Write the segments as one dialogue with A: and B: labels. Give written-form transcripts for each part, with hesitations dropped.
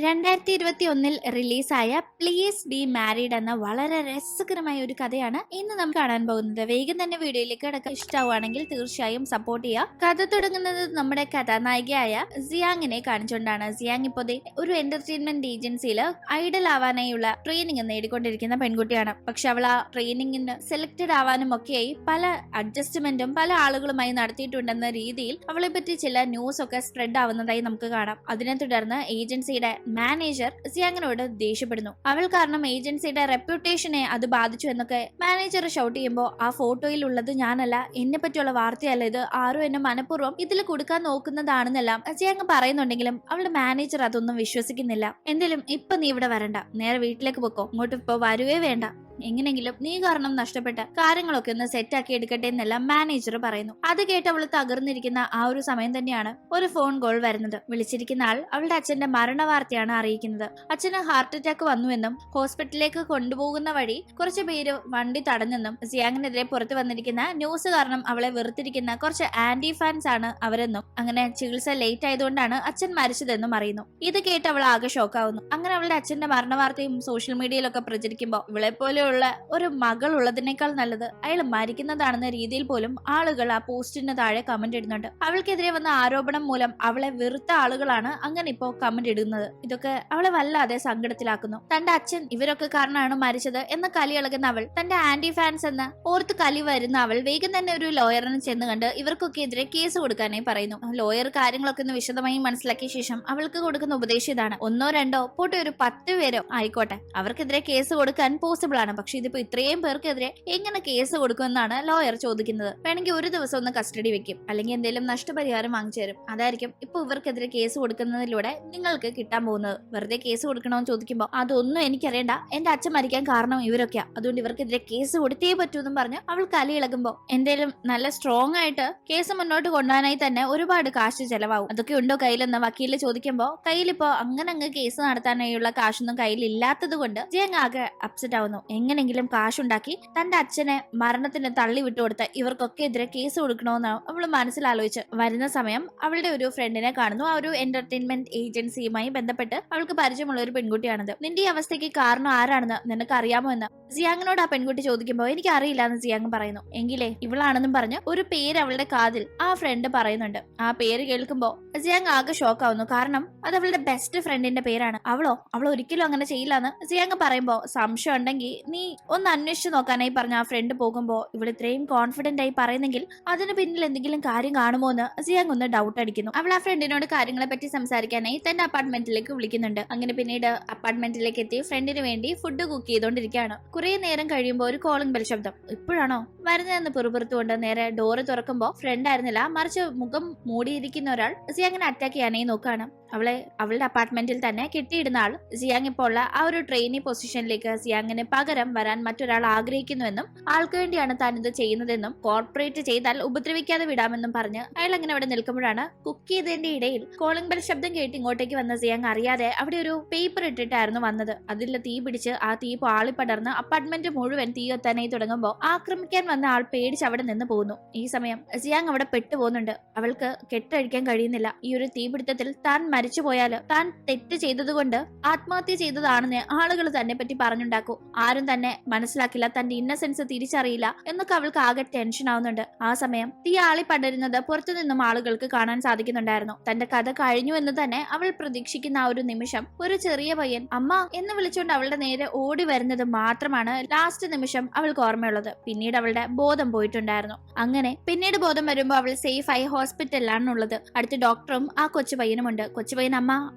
A: 2021 റിലീസായ please be married എന്ന വളരെ രസകരമായ ഒരു കഥയാണ് ഇന്ന് നാം കാണാൻ പോകുന്നത്. വേഗം തന്നെ വീഡിയോയിലേക്ക് കിടക്കാൻ ഇഷ്ടമാണെങ്കിൽ തീർച്ചയായും സപ്പോർട്ട് ചെയ്യുക. കഥ തുടങ്ങുന്നത് നമ്മുടെ കഥാനായികയായ സിയാങ്ങിനെ കാണിച്ചുകൊണ്ടാണ്. സിയാങ് ഇപ്പോൾ ഒരു എന്റർടൈൻമെന്റ് ഏജൻസിയിൽ ഐഡൽ ആവാനായുള്ള ട്രെയിനിങ് നേടിക്കൊണ്ടിരിക്കുന്ന പെൺകുട്ടിയാണ്. പക്ഷെ അവൾ ആ ട്രെയിനിങ്ങിന് സെലക്ടഡ് ആവാനും ഒക്കെയായി പല അഡ്ജസ്റ്റ്മെന്റും പല ആളുകളുമായി നടത്തിയിട്ടുണ്ടെന്ന രീതിയിൽ അവളെ പറ്റി ചില ന്യൂസ് ഒക്കെ സ്പ്രെഡ് ആവുന്നതായി നമുക്ക് കാണാം. അതിനെ തുടർന്ന് ഏജൻസിയുടെ മാനേജർ സിയാങ്ങിനോട് ദേഷ്യപ്പെടുന്നു. അവൾ കാരണം ഏജൻസിയുടെ റെപ്യൂട്ടേഷനെ അത് ബാധിച്ചു എന്നൊക്കെ മാനേജർ ഷൗട്ട് ചെയ്യുമ്പോൾ ആ ഫോട്ടോയിൽ ഉള്ളത് ഞാനല്ല, എന്നെ പറ്റിയുള്ള വാർത്തയല്ല ഇത്, ആരും എന്നെ മനഃപൂർവ്വം ഇതിൽ കൊടുക്കാൻ നോക്കുന്നതാണെന്നെല്ലാം സിയാങ് പറയുന്നുണ്ടെങ്കിലും അവളുടെ മാനേജർ അതൊന്നും വിശ്വസിക്കുന്നില്ല. എന്തായാലും ഇപ്പൊ നീ ഇവിടെ വരണ്ട, നേരെ വീട്ടിലേക്ക് പൊക്കോ, ഇങ്ങോട്ട് ഇപ്പൊ വരുവേ വേണ്ട, എങ്ങനെങ്കിലും നീ കാരണം നഷ്ടപ്പെട്ട കാര്യങ്ങളൊക്കെ ഒന്ന് സെറ്റ് ആക്കി എടുക്കട്ടെ എന്നെല്ലാം മാനേജർ പറയുന്നു. അത് കേട്ട് അവൾ തകർന്നിരിക്കുന്ന ആ ഒരു സമയം തന്നെയാണ് ഒരു ഫോൺ കോൾ വരുന്നത്. വിളിച്ചിരിക്കുന്ന ആൾ അവളുടെ അച്ഛന്റെ മരണ വാർത്തയാണ് അറിയിക്കുന്നത്. അച്ഛന് ഹാർട്ട് അറ്റാക്ക് വന്നുവെന്നും ഹോസ്പിറ്റലിലേക്ക് കൊണ്ടുപോകുന്ന വഴി കുറച്ച് പേര് വണ്ടി തടഞ്ഞെന്നും സിയാങ്ങിനെതിരെ പുറത്തു വന്നിരിക്കുന്ന ന്യൂസ് കാരണം അവളെ വെറുത്തിരിക്കുന്ന കുറച്ച് ആന്റി ഫാൻസ് ആണ് അവരെന്നും അങ്ങനെ ചികിത്സ ലേറ്റ് ആയതുകൊണ്ടാണ് അച്ഛൻ മരിച്ചതെന്നും അറിയുന്നു. ഇത് കേട്ട് അവൾ ആകെ ഷോക്കാവുന്നു. അങ്ങനെ അവളുടെ അച്ഛന്റെ മരണ വാർത്തയും സോഷ്യൽ മീഡിയയിലൊക്കെ പ്രചരിക്കുമ്പോൾ ഇവളെ പോലെ ഒരു മകൾ ഉള്ളതിനേക്കാൾ നല്ലത് അയാൾ മരിക്കുന്നതാണെന്ന രീതിയിൽ പോലും ആളുകൾ ആ പോസ്റ്റിന് താഴെ കമന്റ് ഇടുന്നുണ്ട്. അവൾക്കെതിരെ വന്ന ആരോപണം മൂലം അവളെ വെറുത്ത ആളുകളാണ് അങ്ങനെ ഇപ്പോ കമന്റ് ഇടുന്നത്. ഇതൊക്കെ അവളെ വല്ലാതെ സങ്കടത്തിലാക്കുന്നു. തന്റെ അച്ഛൻ ഇവരൊക്കെ കാരണമാണ് മരിച്ചത് എന്ന കലി ഇളകുന്ന അവൾ തന്റെ ആന്റി ഫാൻസ് എന്ന ഓർത്ത് കലി വരുന്ന അവൾ വേഗം തന്നെ ഒരു ലോയറിനെ ചെന്ന് കണ്ട് ഇവർക്കൊക്കെ എതിരെ കേസ് കൊടുക്കാനായി പറയുന്നു. ലോയർ കാര്യങ്ങളൊക്കെ ഒന്ന് വിശദമായി മനസ്സിലാക്കിയ ശേഷം അവൾക്ക് കൊടുക്കുന്ന ഉപദേശം ഇതാണ്: 1 2 പോട്ടെ, ഒരു 10 പേരോ ആയിക്കോട്ടെ, അവർക്കെതിരെ കേസ് കൊടുക്കാൻ പോസിബിൾ ആണ്. പക്ഷെ ഇതിപ്പോ ഇത്രയും പേർക്കെതിരെ എങ്ങനെ കേസ് കൊടുക്കുമെന്നാണ് ലോയർ ചോദിക്കുന്നത്. വേണമെങ്കിൽ ഒരു ദിവസം ഒന്ന് കസ്റ്റഡി വെക്കും, അല്ലെങ്കിൽ എന്തെങ്കിലും നഷ്ടപരിഹാരം വാങ്ങിച്ചു തരും. അതായിരിക്കും ഇപ്പൊ ഇവർക്കെതിരെ കേസ് കൊടുക്കുന്നതിലൂടെ നിങ്ങൾക്ക് കിട്ടാൻ പോകുന്നത്. വെറുതെ കേസ് കൊടുക്കണമെന്ന് ചോദിക്കുമ്പോൾ അതൊന്നും എനിക്കറിയണ്ട, എന്റെ അച്ഛൻ മരിക്കാൻ കാരണം ഇവരൊക്കെയാ, അതുകൊണ്ട് ഇവർക്കെതിരെ കേസ് കൊടുത്തേ പറ്റൂ എന്നും പറഞ്ഞ് അവൾ കലി ഇളകുമ്പോ എന്തേലും നല്ല സ്ട്രോങ് ആയിട്ട് കേസ് മുന്നോട്ട് കൊണ്ടുപോകാനായി തന്നെ ഒരുപാട് കാശ് ചെലവാകും. അതൊക്കെ ഉണ്ടോ കയ്യിലെന്ന് വക്കീല് ചോദിക്കുമ്പോ കയ്യിലിപ്പോ അങ്ങ് കേസ് നടത്താനായുള്ള കാശൊന്നും കയ്യിലില്ലാത്തത് കൊണ്ട് ജയങ് ആകെ അപ്സെറ്റ് ആവുന്നു. എങ്ങനെങ്കിലും കാശുണ്ടാക്കി തന്റെ അച്ഛനെ മരണത്തിന് തള്ളി വിട്ടുകൊടുത്ത് ഇവർക്കൊക്കെ എതിരെ കേസ് കൊടുക്കണമെന്ന് അവൾ മനസ്സിലാലോചിച്ച് വരുന്ന സമയം അവളുടെ ഒരു ഫ്രണ്ടിനെ കാണുന്നു. ആ ഒരു എന്റർടൈൻമെന്റ് ഏജൻസിയുമായി ബന്ധപ്പെട്ട് അവൾക്ക് പരിചയമുള്ള ഒരു പെൺകുട്ടിയാണത്. നിന്റെ ഈ അവസ്ഥയ്ക്ക് കാരണം ആരാണെന്ന് നിനക്ക് അറിയാമോ എന്ന് സിയാങ്ങിനോട് ആ പെൺകുട്ടി ചോദിക്കുമ്പോൾ എനിക്ക് അറിയില്ല എന്ന് സിയാങ് പറയുന്നു. എങ്കിലേ ഇവളാണെന്നും പറഞ്ഞ് ഒരു പേര് അവളുടെ കാതിൽ ആ ഫ്രണ്ട് പറയുന്നുണ്ട്. ആ പേര് കേൾക്കുമ്പോ സിയാങ് ആകെ ഷോക്ക് ആവുന്നു. കാരണം അത് അവളുടെ ബെസ്റ്റ് ഫ്രണ്ടിന്റെ പേരാണ്. അവൾ ഒരിക്കലും അങ്ങനെ ചെയ്യില്ലെന്ന് സിയാങ് പറയുമ്പോ സംശയം ഉണ്ടെങ്കിൽ നീ ഒന്ന് അന്വേഷിച്ച് നോക്കാനായി പറഞ്ഞ ആ ഫ്രണ്ട് പോകുമ്പോ ഇവിടെ ഇത്രയും കോൺഫിഡന്റ് ആയി പറയുന്നെങ്കിൽ അതിന് പിന്നിൽ എന്തെങ്കിലും കാര്യം കാണുമോ എന്ന് സിയാങ് ഒന്ന് ഡൗട്ട് അടിക്കുന്നു. അവൾ ആ ഫ്രണ്ടിനോട് കാര്യങ്ങളെ പറ്റി സംസാരിക്കാനായി തന്റെ അപ്പാർട്ട്മെന്റിലേക്ക് വിളിക്കുന്നുണ്ട്. അങ്ങനെ പിന്നീട് അപ്പാർട്ട്മെന്റിലേക്ക് എത്തി ഫ്രണ്ടിന് വേണ്ടി ഫുഡ് കുക്ക് ചെയ്തുകൊണ്ടിരിക്കുകയാണ്. കുറെ നേരം കഴിയുമ്പോൾ ഒരു കോളിംഗ് ബെൽ ശബ്ദം. ഇപ്പോഴാണോ വരുന്നതെന്ന് പിറുപിറുത്തുകൊണ്ട് നേരെ ഡോറ് തുറക്കുമ്പോ ഫ്രണ്ട് ആയിരുന്നില്ല, മറിച്ച് മുഖം മൂടിയിരിക്കുന്ന ഒരാൾ സിയാങ്ങിനെ അറ്റാക്ക് ചെയ്യാനായി നോക്കുകയാണ്. അവളുടെ അപ്പാർട്ട്മെന്റിൽ തന്നെ കെട്ടിയിടുന്ന ആൾ സിയാങ് ഇപ്പോൾ ഉള്ള ആ ഒരു ട്രെയിനി പൊസിഷനിലേക്ക് സിയാങ്ങിന് പകരം വരാൻ മറ്റൊരാൾ ആഗ്രഹിക്കുന്നുവെന്നും ആൾക്ക് വേണ്ടിയാണ് താൻ ഇത് ചെയ്യുന്നതെന്നും കോർപ്പറേറ്റ് ചെയ്താൽ ഉപദ്രവിക്കാതെ വിടാമെന്നും പറഞ്ഞ് അയാൾ അങ്ങനെ അവിടെ നിൽക്കുമ്പോഴാണ് കുക്ക് ചെയ്തതിന്റെ ഇടയിൽ കോളിംഗ് ബെൽ ശബ്ദം കേട്ട് ഇങ്ങോട്ടേക്ക് വന്ന സിയാങ് അറിയാതെ അവിടെ ഒരു പേപ്പർ ഇട്ടിട്ടായിരുന്നു വന്നത്. അതിൽ തീ പിടിച്ച് ആ തീ പാളിപ്പടർന്ന് അപ്പാർട്ട്മെന്റ് മുഴുവൻ തീ എത്താനായി തുടങ്ങുമ്പോൾ ആക്രമിക്കാൻ വന്ന ആൾ പേടിച്ച് അവിടെ നിന്ന് പോകുന്നു. ഈ സമയം സിയാങ് അവിടെ പെട്ടുപോകുന്നുണ്ട്. അവൾക്ക് കെട്ടഴിക്കാൻ കഴിയുന്നില്ല. ഈ ഒരു തീപിടുത്തത്തിൽ താൻ മരിച്ചുപോയാല് താൻ തെറ്റ് ചെയ്തതുകൊണ്ട് ആത്മഹത്യ ചെയ്തതാണെന്ന് ആളുകൾ തന്നെ പറ്റി പറഞ്ഞുണ്ടാക്കൂ. ആരും തന്നെ മനസ്സിലാക്കില്ല, തന്റെ ഇന്നസെൻസ് തിരിച്ചറിയില്ല എന്നൊക്കെ അവൾക്ക് ആകെ ടെൻഷൻ ആവുന്നുണ്ട്. ആ സമയം തീ ആളി പടരുന്നത് പുറത്തുനിന്നും ആളുകൾക്ക് കാണാൻ സാധിക്കുന്നുണ്ടായിരുന്നു. തന്റെ കഥ കഴിഞ്ഞു എന്ന് തന്നെ അവൾ പ്രതീക്ഷിക്കുന്ന ആ ഒരു നിമിഷം ഒരു ചെറിയ പയ്യൻ അമ്മ എന്ന് വിളിച്ചുകൊണ്ട് അവളുടെ നേരെ ഓടി വരുന്നത് മാത്രമാണ് ലാസ്റ്റ് നിമിഷം അവൾക്ക് ഓർമ്മയുള്ളത്. പിന്നീട് അവളുടെ ബോധം പോയിട്ടുണ്ടായിരുന്നു. അങ്ങനെ പിന്നീട് ബോധം വരുമ്പോൾ അവൾ സേഫ് ആയി ഹോസ്പിറ്റലിലാണുള്ളത്. അടുത്ത ഡോക്ടറും ആ കൊച്ചു പയ്യനുമുണ്ട്. കൊച്ചു പയ്യൻ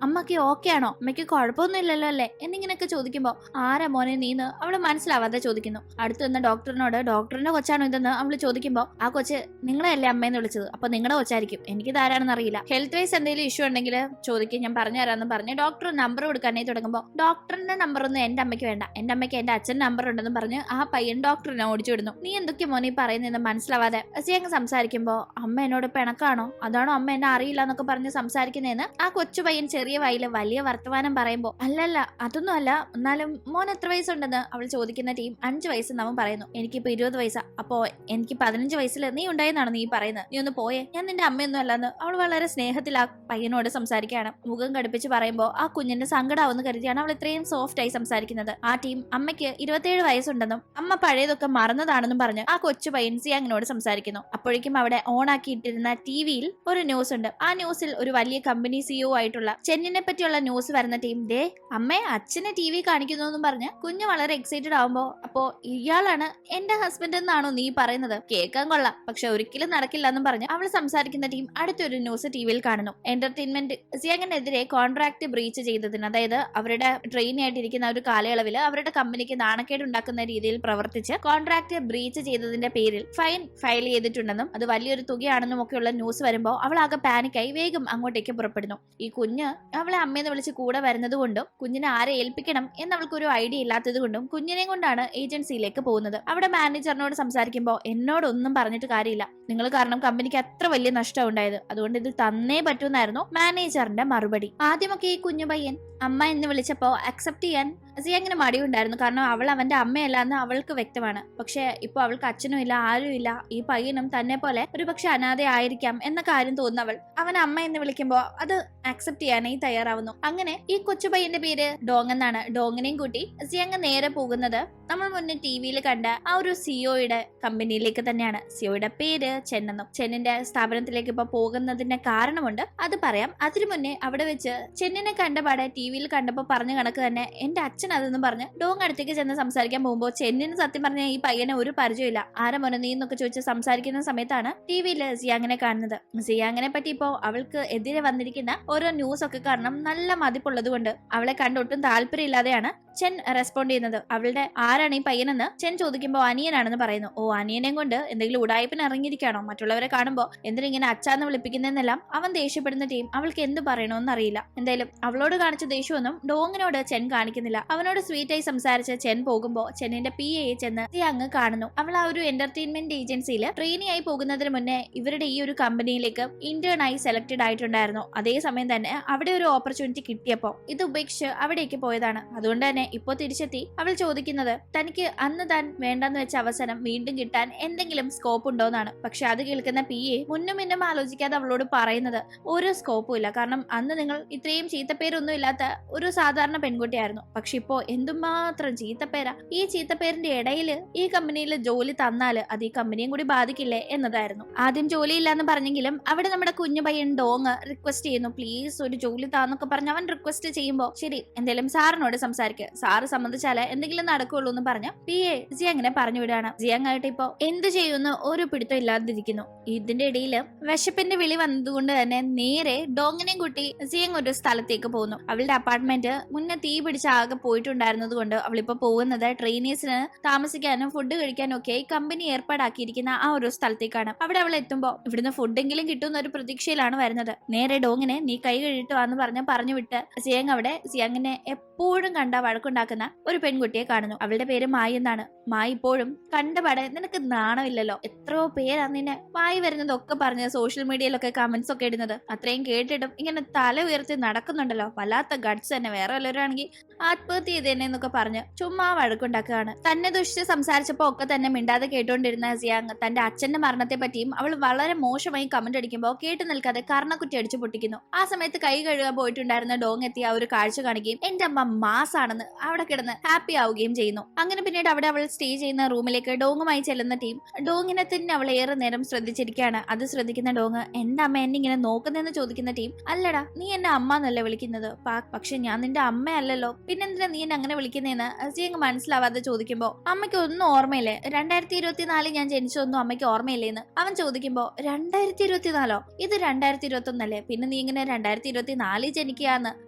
A: അമ്മക്ക് ഓക്കെ ആണോ, അമ്മയ്ക്ക് കുഴപ്പമൊന്നും ഇല്ലല്ലോ അല്ലേ എന്നിങ്ങനെയൊക്കെ ചോദിക്കുമ്പോ ആരാ മോനെ നീന്ന് അവള് മനസ്സിലാവാതെ ചോദിക്കുന്നു. അടുത്ത് വന്ന ഡോക്ടറിനോട് ഡോക്ടറിന്റെ കൊച്ചാണോ ഇതെന്ന് അവള് ചോദിക്കുമ്പോ ആ കൊച്ച് നിങ്ങളെയല്ലേ അമ്മയെന്ന് വിളിച്ചത്, അപ്പൊ നിങ്ങളുടെ കൊച്ചായിരിക്കും, എനിക്കിത് ആരാണെന്ന് അറിയില്ല, ഹെൽത്ത് വൈസ് എന്തെങ്കിലും ഇഷ്യൂ ഉണ്ടെങ്കിൽ ചോദിക്കും, ഞാൻ പറഞ്ഞു തരാമെന്ന് പറഞ്ഞ് ഡോക്ടർ നമ്പർ കൊടുക്കാനായി തുടങ്ങുമ്പോൾ ഡോക്ടറിന്റെ നമ്പർ ഒന്നും എന്റെ അമ്മയ്ക്ക് വേണ്ട, എന്റെ അമ്മയ്ക്ക് എന്റെ അച്ഛൻ നമ്പർ ഉണ്ടെന്ന് പറഞ്ഞ് ആ പയ്യൻ ഡോക്ടറിനെ ഓടിച്ചു വിടുന്നു. നീ എന്തൊക്കെ മോനെ പറയുന്നതെന്ന് മനസ്സിലാവാതെ സിയാങ് സംസാരിക്കുമ്പോ അമ്മ എന്നോട് പിണക്കാണോ, അതാണോ അമ്മ എന്നെ അറിയില്ല എന്നൊക്കെ പറഞ്ഞ് സംസാരിക്കുന്നതെന്ന് ആ കൊച്ചു പയ്യൻ ചെറിയ വായില് വലിയ വർത്തമാനം പറയുമ്പോ അല്ലല്ല അതൊന്നും അല്ല, എന്നാലും മോൻ എത്ര വയസ്സുണ്ടെന്ന് അവൾ ചോദിക്കുന്ന ടീം 5 വയസ്സെന്ന് അവൻ പറയുന്നു. എനിക്കിപ്പോ 20 വയസ്സാ. അപ്പോ എനിക്ക് 15 വയസ്സിൽ നീ ഉണ്ടായെന്നാണ് നീ പറയുന്നത്? നീ ഒന്ന് പോയേ, ഞാൻ നിന്റെ അമ്മയൊന്നും അല്ലെന്ന് അവൾ വളരെ സ്നേഹത്തിൽ ആ പയ്യനോട് സംസാരിക്കുകയാണ്. മുഖം കടുപ്പിച്ച് പറയുമ്പോൾ ആ കുഞ്ഞിന്റെ സങ്കടാവെന്ന് കരുതിയാണ് അവൾ ഇത്രയും സോഫ്റ്റ് ആയി സംസാരിക്കുന്നത്. ആ ടീം അമ്മയ്ക്ക് 27 വയസ്സുണ്ടെന്നും അമ്മ പഴയതൊക്കെ മറന്നതാണെന്നും പറഞ്ഞ് ആ കൊച്ചു പയ്യൻ സിയാങ്ങിനോട് സംസാരിക്കുന്നു. അപ്പോഴേക്കും അവിടെ ഓൺ ആക്കിയിട്ടിരുന്ന ടിവിയിൽ ഒരു ന്യൂസ് ഉണ്ട്. ആ ന്യൂസിൽ ഒരു വലിയ കമ്പനി സിഇഒ ആയിട്ടുള്ള ചെന്നിനെ പറ്റിയുള്ള ന്യൂസ് വരുന്ന ടീം ദേ അമ്മയെ അച്ഛനെ ടി വി കാണിക്കുന്നു എന്നും പറഞ്ഞ് കുഞ്ഞ് വളരെ എക്സൈറ്റഡ് ആവുമ്പോ അപ്പോ ഇയാളാണ് എന്റെ ഹസ്ബൻഡ് എന്നാണോ നീ പറയുന്നത്? കേൾക്കാൻ കൊള്ളാം, പക്ഷെ ഒരിക്കലും നടക്കില്ല എന്നും പറഞ്ഞ് അവൾ സംസാരിക്കുന്ന ടീം അടുത്തൊരു ന്യൂസ് ടിവിയിൽ കാണുന്നു. എന്റർടൈൻമെന്റ് സിയാങ്ങിനെതിരെ കോൺട്രാക്ട് ബ്രീച്ച് ചെയ്തതിന്, അതായത് അവരുടെ ട്രെയിനി ആയിട്ടിരിക്കുന്ന ഒരു കാലയളവിൽ അവരുടെ കമ്പനിക്ക് നാണക്കേട് ഉണ്ടാക്കുന്ന രീതിയിൽ പ്രവർത്തിച്ച് കോൺട്രാക്ട് ബ്രീച്ച് ചെയ്തതിന്റെ പേരിൽ ഫൈൻ ഫയൽ ചെയ്തിട്ടുണ്ടെന്നും അത് വലിയൊരു തുകയാണെന്നും ഒക്കെയുള്ള ന്യൂസ് വരുമ്പോൾ അവൾ ആകെ പാനിക്കായി വേഗം അങ്ങോട്ടേക്ക് പുറപ്പെടുന്നു. ഈ കുഞ്ഞ് അവളെ അമ്മയെന്ന് വിളിച്ച് കൂടെ വരുന്നത് കൊണ്ടും കുഞ്ഞിനെ ആരെ ഏൽപ്പിക്കണം എന്ന് അവൾക്കൊരു ഐഡിയ ഇല്ലാത്തത് കൊണ്ടും കുഞ്ഞിനെ കൊണ്ടാണ് ഏജൻസിയിലേക്ക് പോകുന്നത്. അവിടെ മാനേജറിനോട് സംസാരിക്കുമ്പോൾ എന്നോടൊന്നും പറഞ്ഞിട്ട് കാര്യമില്ല, നിങ്ങൾ കാരണം കമ്പനിക്ക് അത്ര വലിയ നഷ്ടം ഉണ്ടായത്, അതുകൊണ്ട് ഇത് തന്നേ പറ്റൂന്നായിരുന്നു മാനേജറിന്റെ മറുപടി. ആദ്യമൊക്കെ ഈ കുഞ്ഞു പയ്യൻ അമ്മ എന്ന് വിളിച്ചപ്പോ അക്സെപ്റ്റ് ചെയ്യാൻ സിയാങ്ങിന് മടിയുണ്ടായിരുന്നു. കാരണം അവൾ അവന്റെ അമ്മയല്ല എന്ന് അവൾക്ക് വ്യക്തമാണ്. പക്ഷെ ഇപ്പൊ അവൾക്ക് അച്ഛനും ഇല്ല, ആരും ഇല്ല. ഈ പയ്യനും തന്നെ പോലെ ഒരുപക്ഷെ അനാഥ ആയിരിക്കാം എന്ന കാര്യം തോന്നുന്നവൾ അവൻ അമ്മ എന്ന് വിളിക്കുമ്പോ അത് അക്സെപ്റ്റ് ചെയ്യാനായി തയ്യാറാവുന്നു. അങ്ങനെ ഈ കൊച്ചു പയ്യന്റെ പേര് ഡോങ് എന്നാണ്. ഡോങ്ങിനെയും കൂട്ടി സിയാങ് നേരെ പോകുന്നത് നമ്മൾ മുന്നേ ടിവിയിൽ കണ്ട ആ ഒരു സിഒയുടെ കമ്പനിയിലേക്ക് തന്നെയാണ്. സിഒയുടെ പേര് ചെന്നെന്നും. ചെന്നിന്റെ സ്ഥാപനത്തിലേക്ക് ഇപ്പൊ പോകുന്നതിന്റെ കാരണമുണ്ട്, അത് പറയാം. അതിനു മുന്നേ അവിടെ വെച്ച് ചെന്നിനെ കണ്ടപാടെ ടിവിയിൽ കണ്ടപ്പോ പറഞ്ഞ കണക്ക് തന്നെ എന്റെ അച്ഛൻ അതെന്നും പറഞ്ഞ് ഡോങ് അടുത്തേക്ക് ചെന്ന് സംസാരിക്കാൻ പോകുമ്പോ ചെന്നിന് സത്യം പറഞ്ഞ ഈ പയ്യനെ ഒരു പരിചയമില്ല. ആരെ മോനെ നീ എന്നൊക്കെ ചോദിച്ച് സംസാരിക്കുന്ന സമയത്താണ് ടിവിയിൽ സിയാങ്ങിനെ കാണുന്നത്. സിയാങ്ങിനെ പറ്റി ഇപ്പോ അവൾക്ക് എതിരെ വന്നിരിക്കുന്ന ഓരോ ന്യൂസ് ഒക്കെ കാരണം നല്ല മതിപ്പുള്ളത് കൊണ്ട് അവളെ കണ്ടൊട്ടും താല്പര്യമില്ലാതെയാണ് ചെൻ റെസ്പോണ്ട് ചെയ്യുന്നത്. അവളുടെ ആരാണ് ഈ പയ്യനെന്ന് ചെൻ ചോദിക്കുമ്പോൾ അനിയനാണെന്ന് പറയുന്നു. ഓ, അനിയനെയും കൊണ്ട് എന്തെങ്കിലും ഉടായ്പിന് ഇറങ്ങിയിരിക്കാണോ? മറ്റുള്ളവരെ കാണുമ്പോൾ എന്തിനിങ്ങനെ അച്ഛാന്ന് വിളിപ്പിക്കുന്നതെന്നെല്ലാം അവൻ ദേഷ്യപ്പെടുന്ന ടീം അവൾക്ക് എന്ത് പറയണമെന്ന് അറിയില്ല. എന്തായാലും അവളോട് കാണിച്ച ദേഷ്യമൊന്നും ഡോങ്ങിനോട് ചെൻ കാണിക്കുന്നില്ല. അവനോട് സ്വീറ്റായി സംസാരിച്ച് ചെൻ പോകുമ്പോൾ ചെന്നിന്റെ PA ചെന്ന് സിയാങ് കാണുന്നു. അവൾ ആ ഒരു എന്റർടൈൻമെന്റ് ഏജൻസിയിൽ ട്രെയിനി ആയി പോകുന്നതിന് മുന്നേ ഇവരുടെ ഈ ഒരു കമ്പനിയിലേക്ക് ഇന്റേൺ ആയി സെലക്ടഡ് ആയിട്ടുണ്ടായിരുന്നു. അതേസമയം തന്നെ അവിടെ ഒരു ഓപ്പർച്യൂണിറ്റി കിട്ടിയപ്പോ ഇത് ഉപേക്ഷിച്ച് അവിടേക്ക് പോയതാണ്. അതുകൊണ്ട് തന്നെ ഇപ്പോ തിരിച്ചെത്തി അവൾ ചോദിക്കുന്നത് തനിക്ക് അന്ന് താൻ വേണ്ടെന്ന് വെച്ച അവസരം വീണ്ടും കിട്ടാൻ എന്തെങ്കിലും സ്കോപ്പ് ഉണ്ടോന്നാണ്. പക്ഷെ അത് കേൾക്കുന്ന PA മുന്നും മുന്നും ആലോചിക്കാതെ അവളോട് പറയുന്നത് ഒരു സ്കോപ്പും ഇല്ല. കാരണം അന്ന് നിങ്ങൾ ഇത്രയും ചീത്തപ്പേരൊന്നും ഇല്ലാത്ത ഒരു സാധാരണ പെൺകുട്ടിയായിരുന്നു. പക്ഷെ ഇപ്പോ എന്തുമാത്രം ചീത്തപ്പേരാ. ഈ ചീത്തപ്പേരിന്റെ ഇടയിൽ ഈ കമ്പനിയിൽ ജോലി തന്നാല് അത് ഈ കമ്പനിയും കൂടി ബാധിക്കില്ലേ എന്നതായിരുന്നു. ആദ്യം ജോലിയില്ല എന്ന് പറഞ്ഞെങ്കിലും അവിടെ നമ്മുടെ കുഞ്ഞു പയ്യൻ ഡോങ് റിക്വസ്റ്റ് ചെയ്യുന്നു, പ്ലീസ് ഒരു ജോലി താന്നൊക്കെ പറഞ്ഞ് അവൻ റിക്വസ്റ്റ് ചെയ്യുമ്പോ ശരി എന്തായാലും സാറിനോട് സംസാരിക്കുക, സാറ് സമ്മതിച്ചാലേ എന്തെങ്കിലും നടക്കുള്ളൂ എന്ന് പറഞ്ഞ് PA സിയാങ്ങിനെ പറഞ്ഞു വിടുകയാണ്. സിയാങ് ആയിട്ട് ഇപ്പൊ എന്ത് ചെയ്യുമെന്ന് ഒരു പിടുത്തം ഇല്ലാതിരിക്കുന്നു. ഇതിന്റെ ഇടയിൽ വിശപ്പിന്റെ വിളി വന്നതുകൊണ്ട് തന്നെ നേരെ ഡോങ്ങിനെയും കൂട്ടി സിയാങ് ഒരു സ്ഥലത്തേക്ക് പോകുന്നു. അവളുടെ അപ്പാർട്ട്മെന്റ് മുന്നേ തീ പിടിച്ച് ആകെ പോയിട്ടുണ്ടായിരുന്നത് കൊണ്ട് അവളിപ്പോ പോകുന്നത് ട്രെയിനീസിന് താമസിക്കാനും ഫുഡ് കഴിക്കാനും ഒക്കെ കമ്പനി ഏർപ്പാടാക്കിയിരിക്കുന്ന ആ ഒരു സ്ഥലത്തേക്കാണ്. അവിടെ അവൾ എത്തുമ്പോ ഇവിടുന്ന് ഫുഡെങ്കിലും കിട്ടുന്ന ഒരു പ്രതീക്ഷയിലാണ് വരുന്നത്. നേരെ ഡോങ്ങിനെ നീ കൈ കഴുകിട്ട് വാന്ന് പറഞ്ഞു വിട്ട് സിയാങ് അവിടെ സിയാങ്ങിനെ എപ്പോഴും കണ്ട വഴക്കുണ്ടാക്കുന്ന ഒരു പെൺകുട്ടിയെ കാണുന്നു. അവളുടെ പേര് മായി എന്നാണ്. മായി ഇപ്പോഴും കണ്ടപാടെ നിനക്ക് നാണമില്ലല്ലോ, എത്രയോ പേരാ നിന്നെ വായി വരുന്നതൊക്കെ പറഞ്ഞ് സോഷ്യൽ മീഡിയയിലൊക്കെ കമന്റ്സ് ഒക്കെ ഇടുന്നത്, അത്രയും കേട്ടിട്ടും ഇങ്ങനെ തല ഉയർത്തി നടക്കുന്നുണ്ടല്ലോ, വല്ലാത്ത ഗഡ്സ് തന്നെ. വേറെ വല്ലവരാണെങ്കിൽ ആത്മഹത്യ ചെയ്തേനെ എന്നൊക്കെ പറഞ്ഞ് ചുമ്മാ വഴക്കുണ്ടാക്കുകയാണ്. തന്നെ ദുഷിച്ച് സംസാരിച്ചപ്പോ ഒക്കെ തന്നെ മിണ്ടാതെ കേട്ടുകൊണ്ടിരുന്ന സിയാങ് തന്റെ അച്ഛന്റെ മരണത്തെ പറ്റിയും അവൾ വളരെ മോശമായി കമന്റ് അടിക്കുമ്പോൾ കേട്ടു നിൽക്കാതെ കർണക്കുറ്റി അടിച്ചു പൊട്ടിക്കുന്നു. ആ സമയത്ത് കൈ കഴുകാൻ പോയിട്ടുണ്ടായിരുന്ന ഡോങ് എത്തി ആ ഒരു കാഴ്ച കാണിക്കുകയും എന്റെ അമ്മ മാസാണെന്ന് അവിടെ കിടന്ന് ഹാപ്പി ആവുകയും ചെയ്യുന്നു. അങ്ങനെ പിന്നീട് അവിടെ അവൾ സ്റ്റേ ചെയ്യുന്ന റൂമിലേക്ക് ഡോങ്ങുമായി ചെല്ലുന്ന ടീം ഡോങ്ങിനെ തന്നെ അവൾ ഏറെ നേരം ശ്രദ്ധിച്ചിരിക്കുകയാണ്. അത് ശ്രദ്ധിക്കുന്ന ഡോങ് എന്റെ അമ്മ എന്നെ ഇങ്ങനെ നോക്കുന്നതെന്ന് ചോദിക്കുന്ന ടീം അല്ലടാ നീ എന്നെ അമ്മ എന്നല്ലേ വിളിക്കുന്നത്, പക്ഷെ ഞാൻ നിന്റെ അമ്മയല്ലല്ലോ, പിന്നെന്തിനാ നീ എന്നെ അങ്ങനെ വിളിക്കുന്നതെന്ന് സിയങ് മനസ്സിലാവാതെ ചോദിക്കുമ്പോ അമ്മയ്ക്ക് ഒന്നും ഓർമ്മയില്ലേ, 2024 ഞാൻ ജനിച്ചൊന്നും അമ്മയ്ക്ക് ഓർമ്മയില്ലേന്ന് അവൻ ചോദിക്കുമ്പോ 2024 ഇത് 2021 അല്ലേ, പിന്നെ നീ ഇങ്ങനെ 2024 ജനിക്കുകയെന്ന്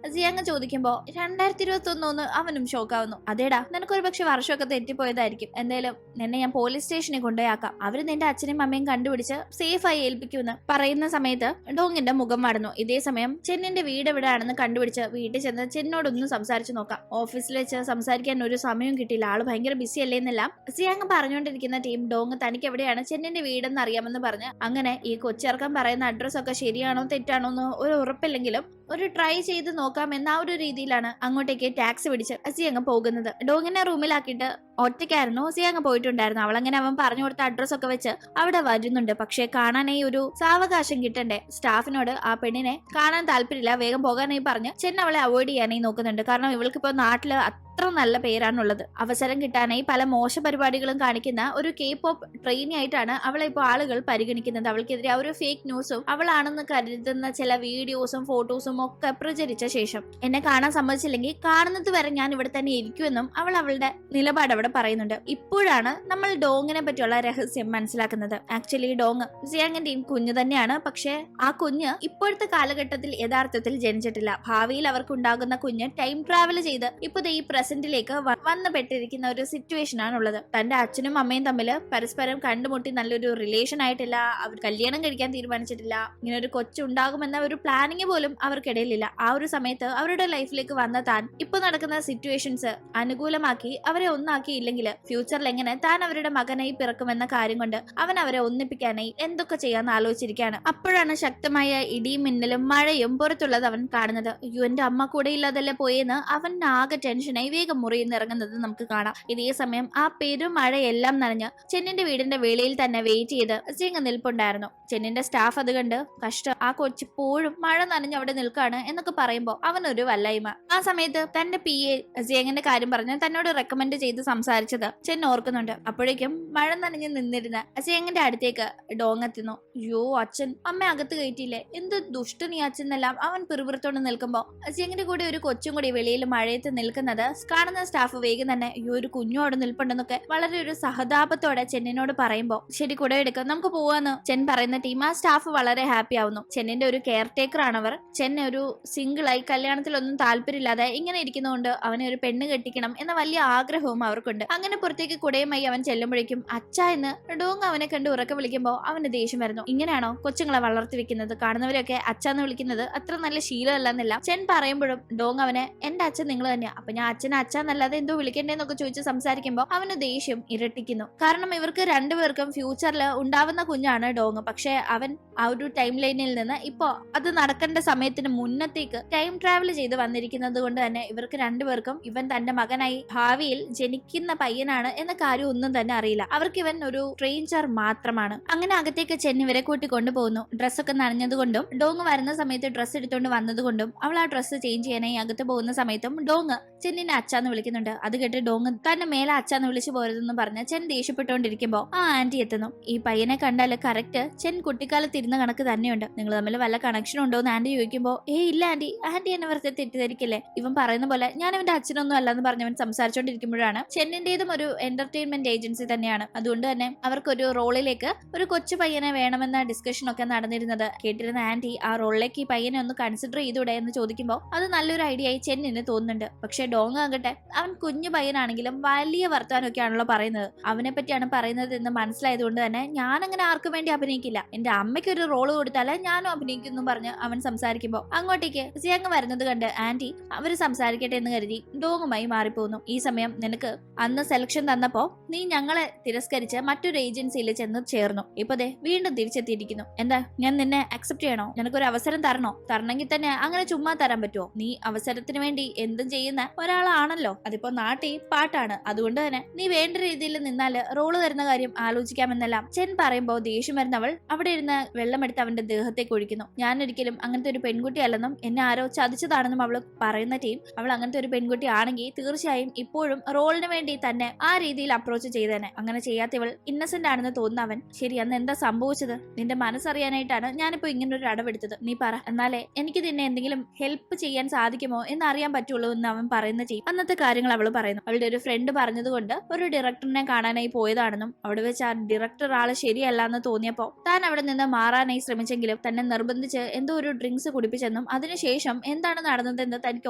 A: സിയങ് ചോദിക്കുമ്പോ 2021 അവനും ഷോക്കാവുന്നു. അതേടാ, നിനക്കൊരു പക്ഷെ വർഷമൊക്കെ തെറ്റിപ്പോയതായിരിക്കും. എന്തായാലും നിന്നെ ഞാൻ പോലീസ് സ്റ്റേഷനിൽ കൊണ്ടുപോയാക്കാം. അവര് നിന്റെ അച്ഛനെയും അമ്മയും കണ്ടുപിടിച്ച് സേഫായി ഏൽപ്പിക്കുമെന്ന് പറയുന്ന സമയത്ത് ഡോങ്ങിന്റെ മുഖം വാടുന്നു. ഇതേ സമയം ചെന്നിന്റെ വീട് എവിടെയാണെന്ന് കണ്ടുപിടിച്ച് വീട്ടിൽ ചെന്ന് ചെന്നോടൊന്നും സംസാരിച്ചു നോക്കാം. ഓഫീസിൽ വെച്ച് സംസാരിക്കാൻ ഒരു സമയവും കിട്ടിയില്ല, ആള് ഭയങ്കര ബിസി അല്ലേ എന്നെല്ലാം സിയാങ് പറഞ്ഞുകൊണ്ടിരിക്കുന്ന ടീം ഡോങ് തനിക്ക് എവിടെയാണ് ചെന്നിന്റെ വീടെന്ന് അറിയാമെന്ന് പറഞ്ഞ് അങ്ങനെ ഈ കൊച്ചിറക്കം പറയുന്ന അഡ്രസ് ഒക്കെ ശരിയാണോ തെറ്റാണോ എന്ന് ഒരു ഉറപ്പില്ലെങ്കിലും ഒരു ട്രൈ ചെയ്ത് നോക്കാം എന്ന ആ ഒരു രീതിയിലാണ് അങ്ങോട്ടേക്ക് ടാക്സി പിടിച്ച് സിയാങ് പോകുന്നത്. ഡോങ്ങിനെ റൂമിലാക്കിയിട്ട് ഒറ്റയ്ക്കായിരുന്നു സിയാങ് പോയിട്ടുണ്ടായിരുന്നു. അവളങ്ങനെ അവൻ പറഞ്ഞു കൊടുത്ത അഡ്രസ് ഒക്കെ വെച്ച് അവിടെ വരുന്നുണ്ട്. പക്ഷെ കാണാനായി ഒരു സാവകാശം കിട്ടണ്ടേ. സ്റ്റാഫിനോട് ആ പെണ്ണിനെ കാണാൻ താല്പര്യമില്ല, വേഗം പോകാനായി പറഞ്ഞ് ചെന്ന അവളെ അവോയ്ഡ് ചെയ്യാനായി നോക്കുന്നുണ്ട്. കാരണം ഇവൾക്കിപ്പോ നാട്ടില് അത്ര നല്ല പേരാണുള്ളത്. അവസരം കിട്ടാനായി പല മോശ പരിപാടികളും കാണിക്കുന്ന ഒരു കെ പോപ്പ് ട്രെയിനി ആയിട്ടാണ് അവളെ ഇപ്പോൾ ആളുകൾ പരിഗണിക്കുന്നത്. അവൾക്കെതിരെ ഒരു ഫേക്ക് ന്യൂസും അവളാണെന്ന് കരുതുന്ന ചില വീഡിയോസും ഫോട്ടോസും ഒക്കെ പ്രചരിച്ച ശേഷം എന്നെ കാണാൻ സമ്മതിച്ചില്ലെങ്കിൽ കാണുന്നത് വരെ ഞാൻ ഇവിടെ തന്നെ ഇരിക്കുമെന്നും അവൾ അവളുടെ നിലപാട് അവിടെ പറയുന്നുണ്ട്. ഇപ്പോഴാണ് നമ്മൾ ഡോങ്ങിനെ പറ്റിയുള്ള രഹസ്യം മനസ്സിലാക്കുന്നത്. ആക്ച്വലി ഡോങ് സിയാങ്ങിന്റെയും കുഞ്ഞ് തന്നെയാണ്. പക്ഷെ ആ കുഞ്ഞ് ഇപ്പോഴത്തെ കാലഘട്ടത്തിൽ യഥാർത്ഥത്തിൽ ജനിച്ചിട്ടില്ല. ഭാവിയിൽ അവർക്കുണ്ടാകുന്ന കുഞ്ഞ് ടൈം ട്രാവൽ ചെയ്ത് ഇപ്പൊ ഈ പ്രസന്റിലേക്ക് വന്നു പെട്ടിരിക്കുന്ന ഒരു സിറ്റുവേഷൻ ആണുള്ളത്. തന്റെ അച്ഛനും അമ്മയും തമ്മിൽ പരസ്പരം കണ്ടുമുട്ടി നല്ലൊരു റിലേഷൻ ആയിട്ടില്ല. അവർ കല്യാണം കഴിക്കാൻ തീരുമാനിച്ചിട്ടില്ല. ഇങ്ങനെ ഒരു കൊച്ചുണ്ടാകുമെന്ന ഒരു പ്ലാനിങ് പോലും അവർക്കിടയിലില്ല. ആ ഒരു സമയത്ത് അവരുടെ ലൈഫിലേക്ക് വന്ന താൻ ഇപ്പൊ നടക്കുന്ന സിറ്റുവേഷൻസ് അനുകൂലമാക്കി അവരെ ഒന്നാക്കിയില്ലെങ്കിൽ ഫ്യൂച്ചറിൽ എങ്ങനെ താൻ അവരുടെ മകനായി പിറക്കുമെന്ന കാര്യം കൊണ്ട് അവൻ അവരെ ഒന്നിപ്പിക്കാനായി എന്തൊക്കെ ചെയ്യാന്ന് ആലോചിച്ചിരിക്കുകയാണ്. അപ്പോഴാണ് ശക്തമായ ഇടിയും മിന്നലും മഴയും പുറത്തുള്ളത് അവൻ കാണുന്നത്. അയ്യോ, എന്റെ അമ്മ കൂടെ ഇല്ലാതല്ലേ പോയെന്ന് അവൻ ആകെ ടെൻഷനായി വേഗം മുറിയിൽ നിന്ന് ഇറങ്ങുന്നത് നമുക്ക് കാണാം. ഇതേ സമയം ആ പെരുമഴയെല്ലാം നനഞ്ഞ് ചെന്നിന്റെ വീടിന്റെ വെളിയിൽ തന്നെ വെയിറ്റ് ചെയ്ത് സിംഗ് നിൽപ്പുണ്ടായിരുന്നു. ചെന്നിന്റെ സ്റ്റാഫ് അത് കണ്ട് കഷ്ടം, ആ കൊച്ചിപ്പോഴും മഴ നനഞ്ഞ് അവിടെ നിൽക്കാണ് എന്നൊക്കെ പറയുമ്പോ അവനൊരു വല്ലായ്മ. ആ സമയത്ത് തന്റെ പി എ സിയങ്ങിന്റെ കാര്യം പറഞ്ഞ് തന്നോട് റെക്കമെൻഡ് ചെയ്ത് സംസാരിച്ചത് ചെന്ന് ഓർക്കുന്നുണ്ട്. അപ്പോഴേക്കും മഴ നനഞ്ഞ് നിന്നിരുന്ന സിയങ്ങിന്റെ അടുത്തേക്ക് ഡോങ് എത്തുന്നു. അയ്യോ, അച്ഛൻ അമ്മ അകത്ത് കയറ്റിയില്ലേ, എന്ത് ദുഷ്ടനീ അച്ഛൻ എന്നെല്ലാം അവൻ പിറുപിറുത്തോണ്ട് നിൽക്കുമ്പോ സിയങ്ങിന്റെ കൂടെ ഒരു കൊച്ചും കൂടി വെളിയിൽ മഴയത്ത് നിൽക്കുന്നത് കാണുന്ന സ്റ്റാഫ് വേഗം തന്നെ അയ്യോ ഒരു കുഞ്ഞു അവിടെ നിൽപ്പുണ്ടെന്നൊക്കെ വളരെ ഒരു സഹതാപത്തോടെ ചെന്നിനോട് പറയുമ്പോ ശരി കൂടെ എടുക്കാം നമുക്ക് പോവാന്ന് ചെൻ പറയുന്ന ടീം ആ സ്റ്റാഫ് വളരെ ഹാപ്പി ആവുന്നു. ചെന്നിന്റെ ഒരു കെയർ ടേക്കർ ആണവർ. ചെന്നെ ഒരു സിംഗിളായി കല്യാണത്തിലൊന്നും താല്പര്യമില്ലാതെ ഇങ്ങനെ ഇരിക്കുന്നതുകൊണ്ട് അവനെ ഒരു പെണ്ണ് കെട്ടിക്കണം എന്ന വലിയ ആഗ്രഹവും അവർക്കുണ്ട്. അങ്ങനെ പുറത്തേക്ക് കുടയുമായി അവൻ ചെല്ലുമ്പോഴേക്കും അച്ഛ എന്ന് ഡോങ് അവനെ കണ്ട് ഉറക്കെ വിളിക്കുമ്പോ അവന് ദേഷ്യം വരുന്നു. ഇങ്ങനെയാണോ കൊച്ചുങ്ങളെ വളർത്തി വെക്കുന്നത്? കാണുന്നവരൊക്കെ അച്ഛന്ന് വിളിക്കുന്നത് അത്ര നല്ല ശീലമല്ലെന്നല്ല ചെൻ പറയുമ്പോഴും ഡോങ് അവനെ എന്റെ അച്ഛൻ നിങ്ങൾ തന്നെയാ, അപ്പൊ ഞാൻ അച്ഛനെ അച്ഛന്നല്ലാതെ എന്തോ വിളിക്കണ്ടേന്നൊക്കെ ചോദിച്ച് സംസാരിക്കുമ്പോൾ അവന് ദേഷ്യം ഇരട്ടിക്കുന്നു. കാരണം ഇവർക്ക് രണ്ടുപേർക്കും ഫ്യൂച്ചറിൽ ഉണ്ടാവുന്ന കുഞ്ഞാണ് ഡോങ്. പക്ഷെ അവൻ ആ ഒരു ടൈം ലൈനിൽ നിന്ന് ഇപ്പോ അത് നടക്കേണ്ട സമയത്തിന് മുന്നത്തേക്ക് ടൈം ട്രാവൽ ചെയ്ത് വന്നിരിക്കുന്നത് കൊണ്ട് തന്നെ ഇവർക്ക് രണ്ടുപേർക്കും ഇവൻ തന്റെ മകനായി ഭാവിയിൽ ജനിക്കുന്ന പയ്യനാണ് എന്ന കാര്യം ഒന്നും തന്നെ അറിയില്ല. അവർക്ക് ഇവൻ ഒരു സ്ട്രേഞ്ചർ മാത്രമാണ്. അങ്ങനെ അകത്തേക്ക് ചെന്ന് ഇവരെ കൂട്ടി കൊണ്ടുപോകുന്നു. ഡ്രസ്സൊക്കെ നനഞ്ഞതുകൊണ്ടും ഡോങ് വരുന്ന സമയത്ത് ഡ്രസ്സ് എടുത്തുകൊണ്ട് വന്നതുകൊണ്ടും അവൾ ആ ഡ്രസ്സ് ചേഞ്ച് ചെയ്യാനായി അകത്ത് പോകുന്ന സമയത്തും ഡോങ് ചെന്നിനെ അച്ഛന്ന് വിളിക്കുന്നുണ്ട്. അത് കേട്ട് ഡോങ് തന്നെ മേലെ അച്ഛന്ന് വിളിച്ചു പോരുതെന്ന് പറഞ്ഞ് ചെൻ ദേഷ്യപ്പെട്ടുകൊണ്ടിരിക്കുമ്പോ ആ ആന്റി എത്തുന്നു. ഈ പയ്യനെ കണ്ടാല് കറക്റ്റ് ചെൻ കുട്ടിക്കാലത്ത് ഇരുന്ന കണക്ക് തന്നെയുണ്ട്. നിങ്ങൾ തമ്മിൽ വല്ല കണക്ഷൻ ഉണ്ടോ എന്ന് ആന്റി ചോദിക്കുമ്പോ ഇല്ല ആന്റി, ആന്റി എന്നെ വെറുതെ തെറ്റിദ്ധരിക്കില്ലേ, ഇവൻ പറയുന്ന പോലെ ഞാൻ അവന്റെ അച്ഛനൊന്നും അല്ലെന്ന് പറഞ്ഞവൻ സംസാരിച്ചോണ്ടിരിക്കുമ്പോഴാണ് ചെന്നിന്റേതും ഒരു എന്റർടൈൻമെന്റ് ഏജൻസി തന്നെയാണ്. അതുകൊണ്ട് തന്നെ അവർക്കൊരു റോളിലേക്ക് ഒരു കൊച്ചു പയ്യനെ വേണമെന്ന ഡിസ്കഷൻ ഒക്കെ നടന്നിരുന്നത് കേട്ടിരുന്ന ആന്റി ആ റോളിലേക്ക് ഈ പയ്യനെ ഒന്ന് കൺസിഡർ ചെയ്തൂടെ എന്ന് ചോദിക്കുമ്പോൾ അത് നല്ലൊരു ഐഡിയ ആയി ചെന്നിന് തോന്നുന്നുണ്ട്. പക്ഷെ ഡോങ് ആകട്ടെ അവൻ കുഞ്ഞു പയ്യനാണെങ്കിലും വലിയ വർത്താനൊക്കെയാണല്ലോ പറയുന്നത്. അവനെ പറ്റിയാണ് പറയുന്നത് എന്ന് മനസ്സിലായത് കൊണ്ട് തന്നെ ഞാൻ അങ്ങനെ ആർക്കും വേണ്ടി അഭിനയിക്കില്ല, എന്റെ അമ്മയ്ക്ക് ഒരു റോള് കൊടുത്താലേ ഞാനും അഭിനയിക്കുന്നു പറഞ്ഞ് അവൻ സംസാരിക്കുമ്പോൾ അങ്ങോട്ടേക്ക് സിയാങ് വരുന്നത് കണ്ട് ആന്റി അവര് സംസാരിക്കട്ടെ എന്ന് കരുതി ഡോങ്ങുമായി മാറിപ്പോകുന്നു. ഈ സമയം നിനക്ക് അന്ന് സെലക്ഷൻ തന്നപ്പോ നീ ഞങ്ങളെ തിരസ്കരിച്ച് മറ്റൊരു ഏജൻസിയിൽ ചെന്ന് ചേർന്നു. ഇപ്പൊ ദേ വീണ്ടും തിരിച്ചെത്തിയിരിക്കുന്നു. എന്താ ഞാൻ നിന്നെ അക്സെപ്റ്റ് ചെയ്യണോ? നിനക്കൊരു അവസരം തരണമെങ്കിൽ തന്നെ അങ്ങനെ ചുമ്മാ തരാൻ പറ്റുമോ? നീ അവസരത്തിന് വേണ്ടി എന്തും ചെയ്യുന്ന ഒരാളാണല്ലോ. അതിപ്പോ നാട്ടിൽ പാട്ടാണ്. അതുകൊണ്ട് തന്നെ നീ വേണ്ട രീതിയിൽ നിന്നാല് റോള് തരുന്ന കാര്യം ആലോചിക്കാമെന്നെല്ലാം ചെൻ പറയുമ്പോ ദേഷ്യം വരുന്നവൾ അവിടെ ഇരുന്ന് വെള്ളമെടുത്ത് അവന്റെ ദേഹത്തേക്ക് ഒഴിക്കുന്നു. ഞാൻ ഒരിക്കലും അങ്ങനത്തെ ഒരു പെൺകുട്ടിയല്ലെന്നും എന്നെ ആരോ ചതിച്ചതാണെന്നും അവള് പറയുന്ന ടീം അവൾ അങ്ങനത്തെ ഒരു പെൺകുട്ടി ആണെങ്കിൽ തീർച്ചയായും ഇപ്പോഴും റോളിന് വേണ്ടി തന്നെ ആ രീതിയിൽ അപ്രോച്ച് ചെയ്തേനെ. അങ്ങനെ ചെയ്യാത്തവൾ ഇന്നസെന്റ് ആണെന്ന് തോന്നുന്ന അവൻ ശരി അന്ന് എന്താ സംഭവിച്ചത്? നിന്റെ മനസ്സറിയാനായിട്ടാണ് ഞാനിപ്പോ ഇങ്ങനൊരു അടവെടുത്തത്. നീ പറ, എന്നാലേ എനിക്ക് നിന്നെ എന്തെങ്കിലും ഹെൽപ്പ് ചെയ്യാൻ സാധിക്കുമോ എന്ന് അറിയാൻ പറ്റുള്ളൂ എന്ന് അവൻ പറയുന്ന ടീം അന്നത്തെ കാര്യങ്ങൾ അവൾ പറയുന്നു. അവളുടെ ഒരു ഫ്രണ്ട് പറഞ്ഞതുകൊണ്ട് ഒരു ഡയറക്ടറിനെ കാണാനായി പോയതാണെന്നും അവിടെ വെച്ച് ആ ഡയറക്ടർ ആള് ശരിയല്ല എന്ന് തോന്നിയപ്പോ താൻ അവിടെ നിന്ന് മാറാനായി ശ്രമിച്ചെങ്കിലും തന്നെ നിർബന്ധിച്ച് എന്തോ ഒരു ഡ്രിങ്ക്സ് കുടിപ്പിച്ചെന്നും അതിനുശേഷം എന്താണ് നടന്നതെന്ന് തനിക്ക്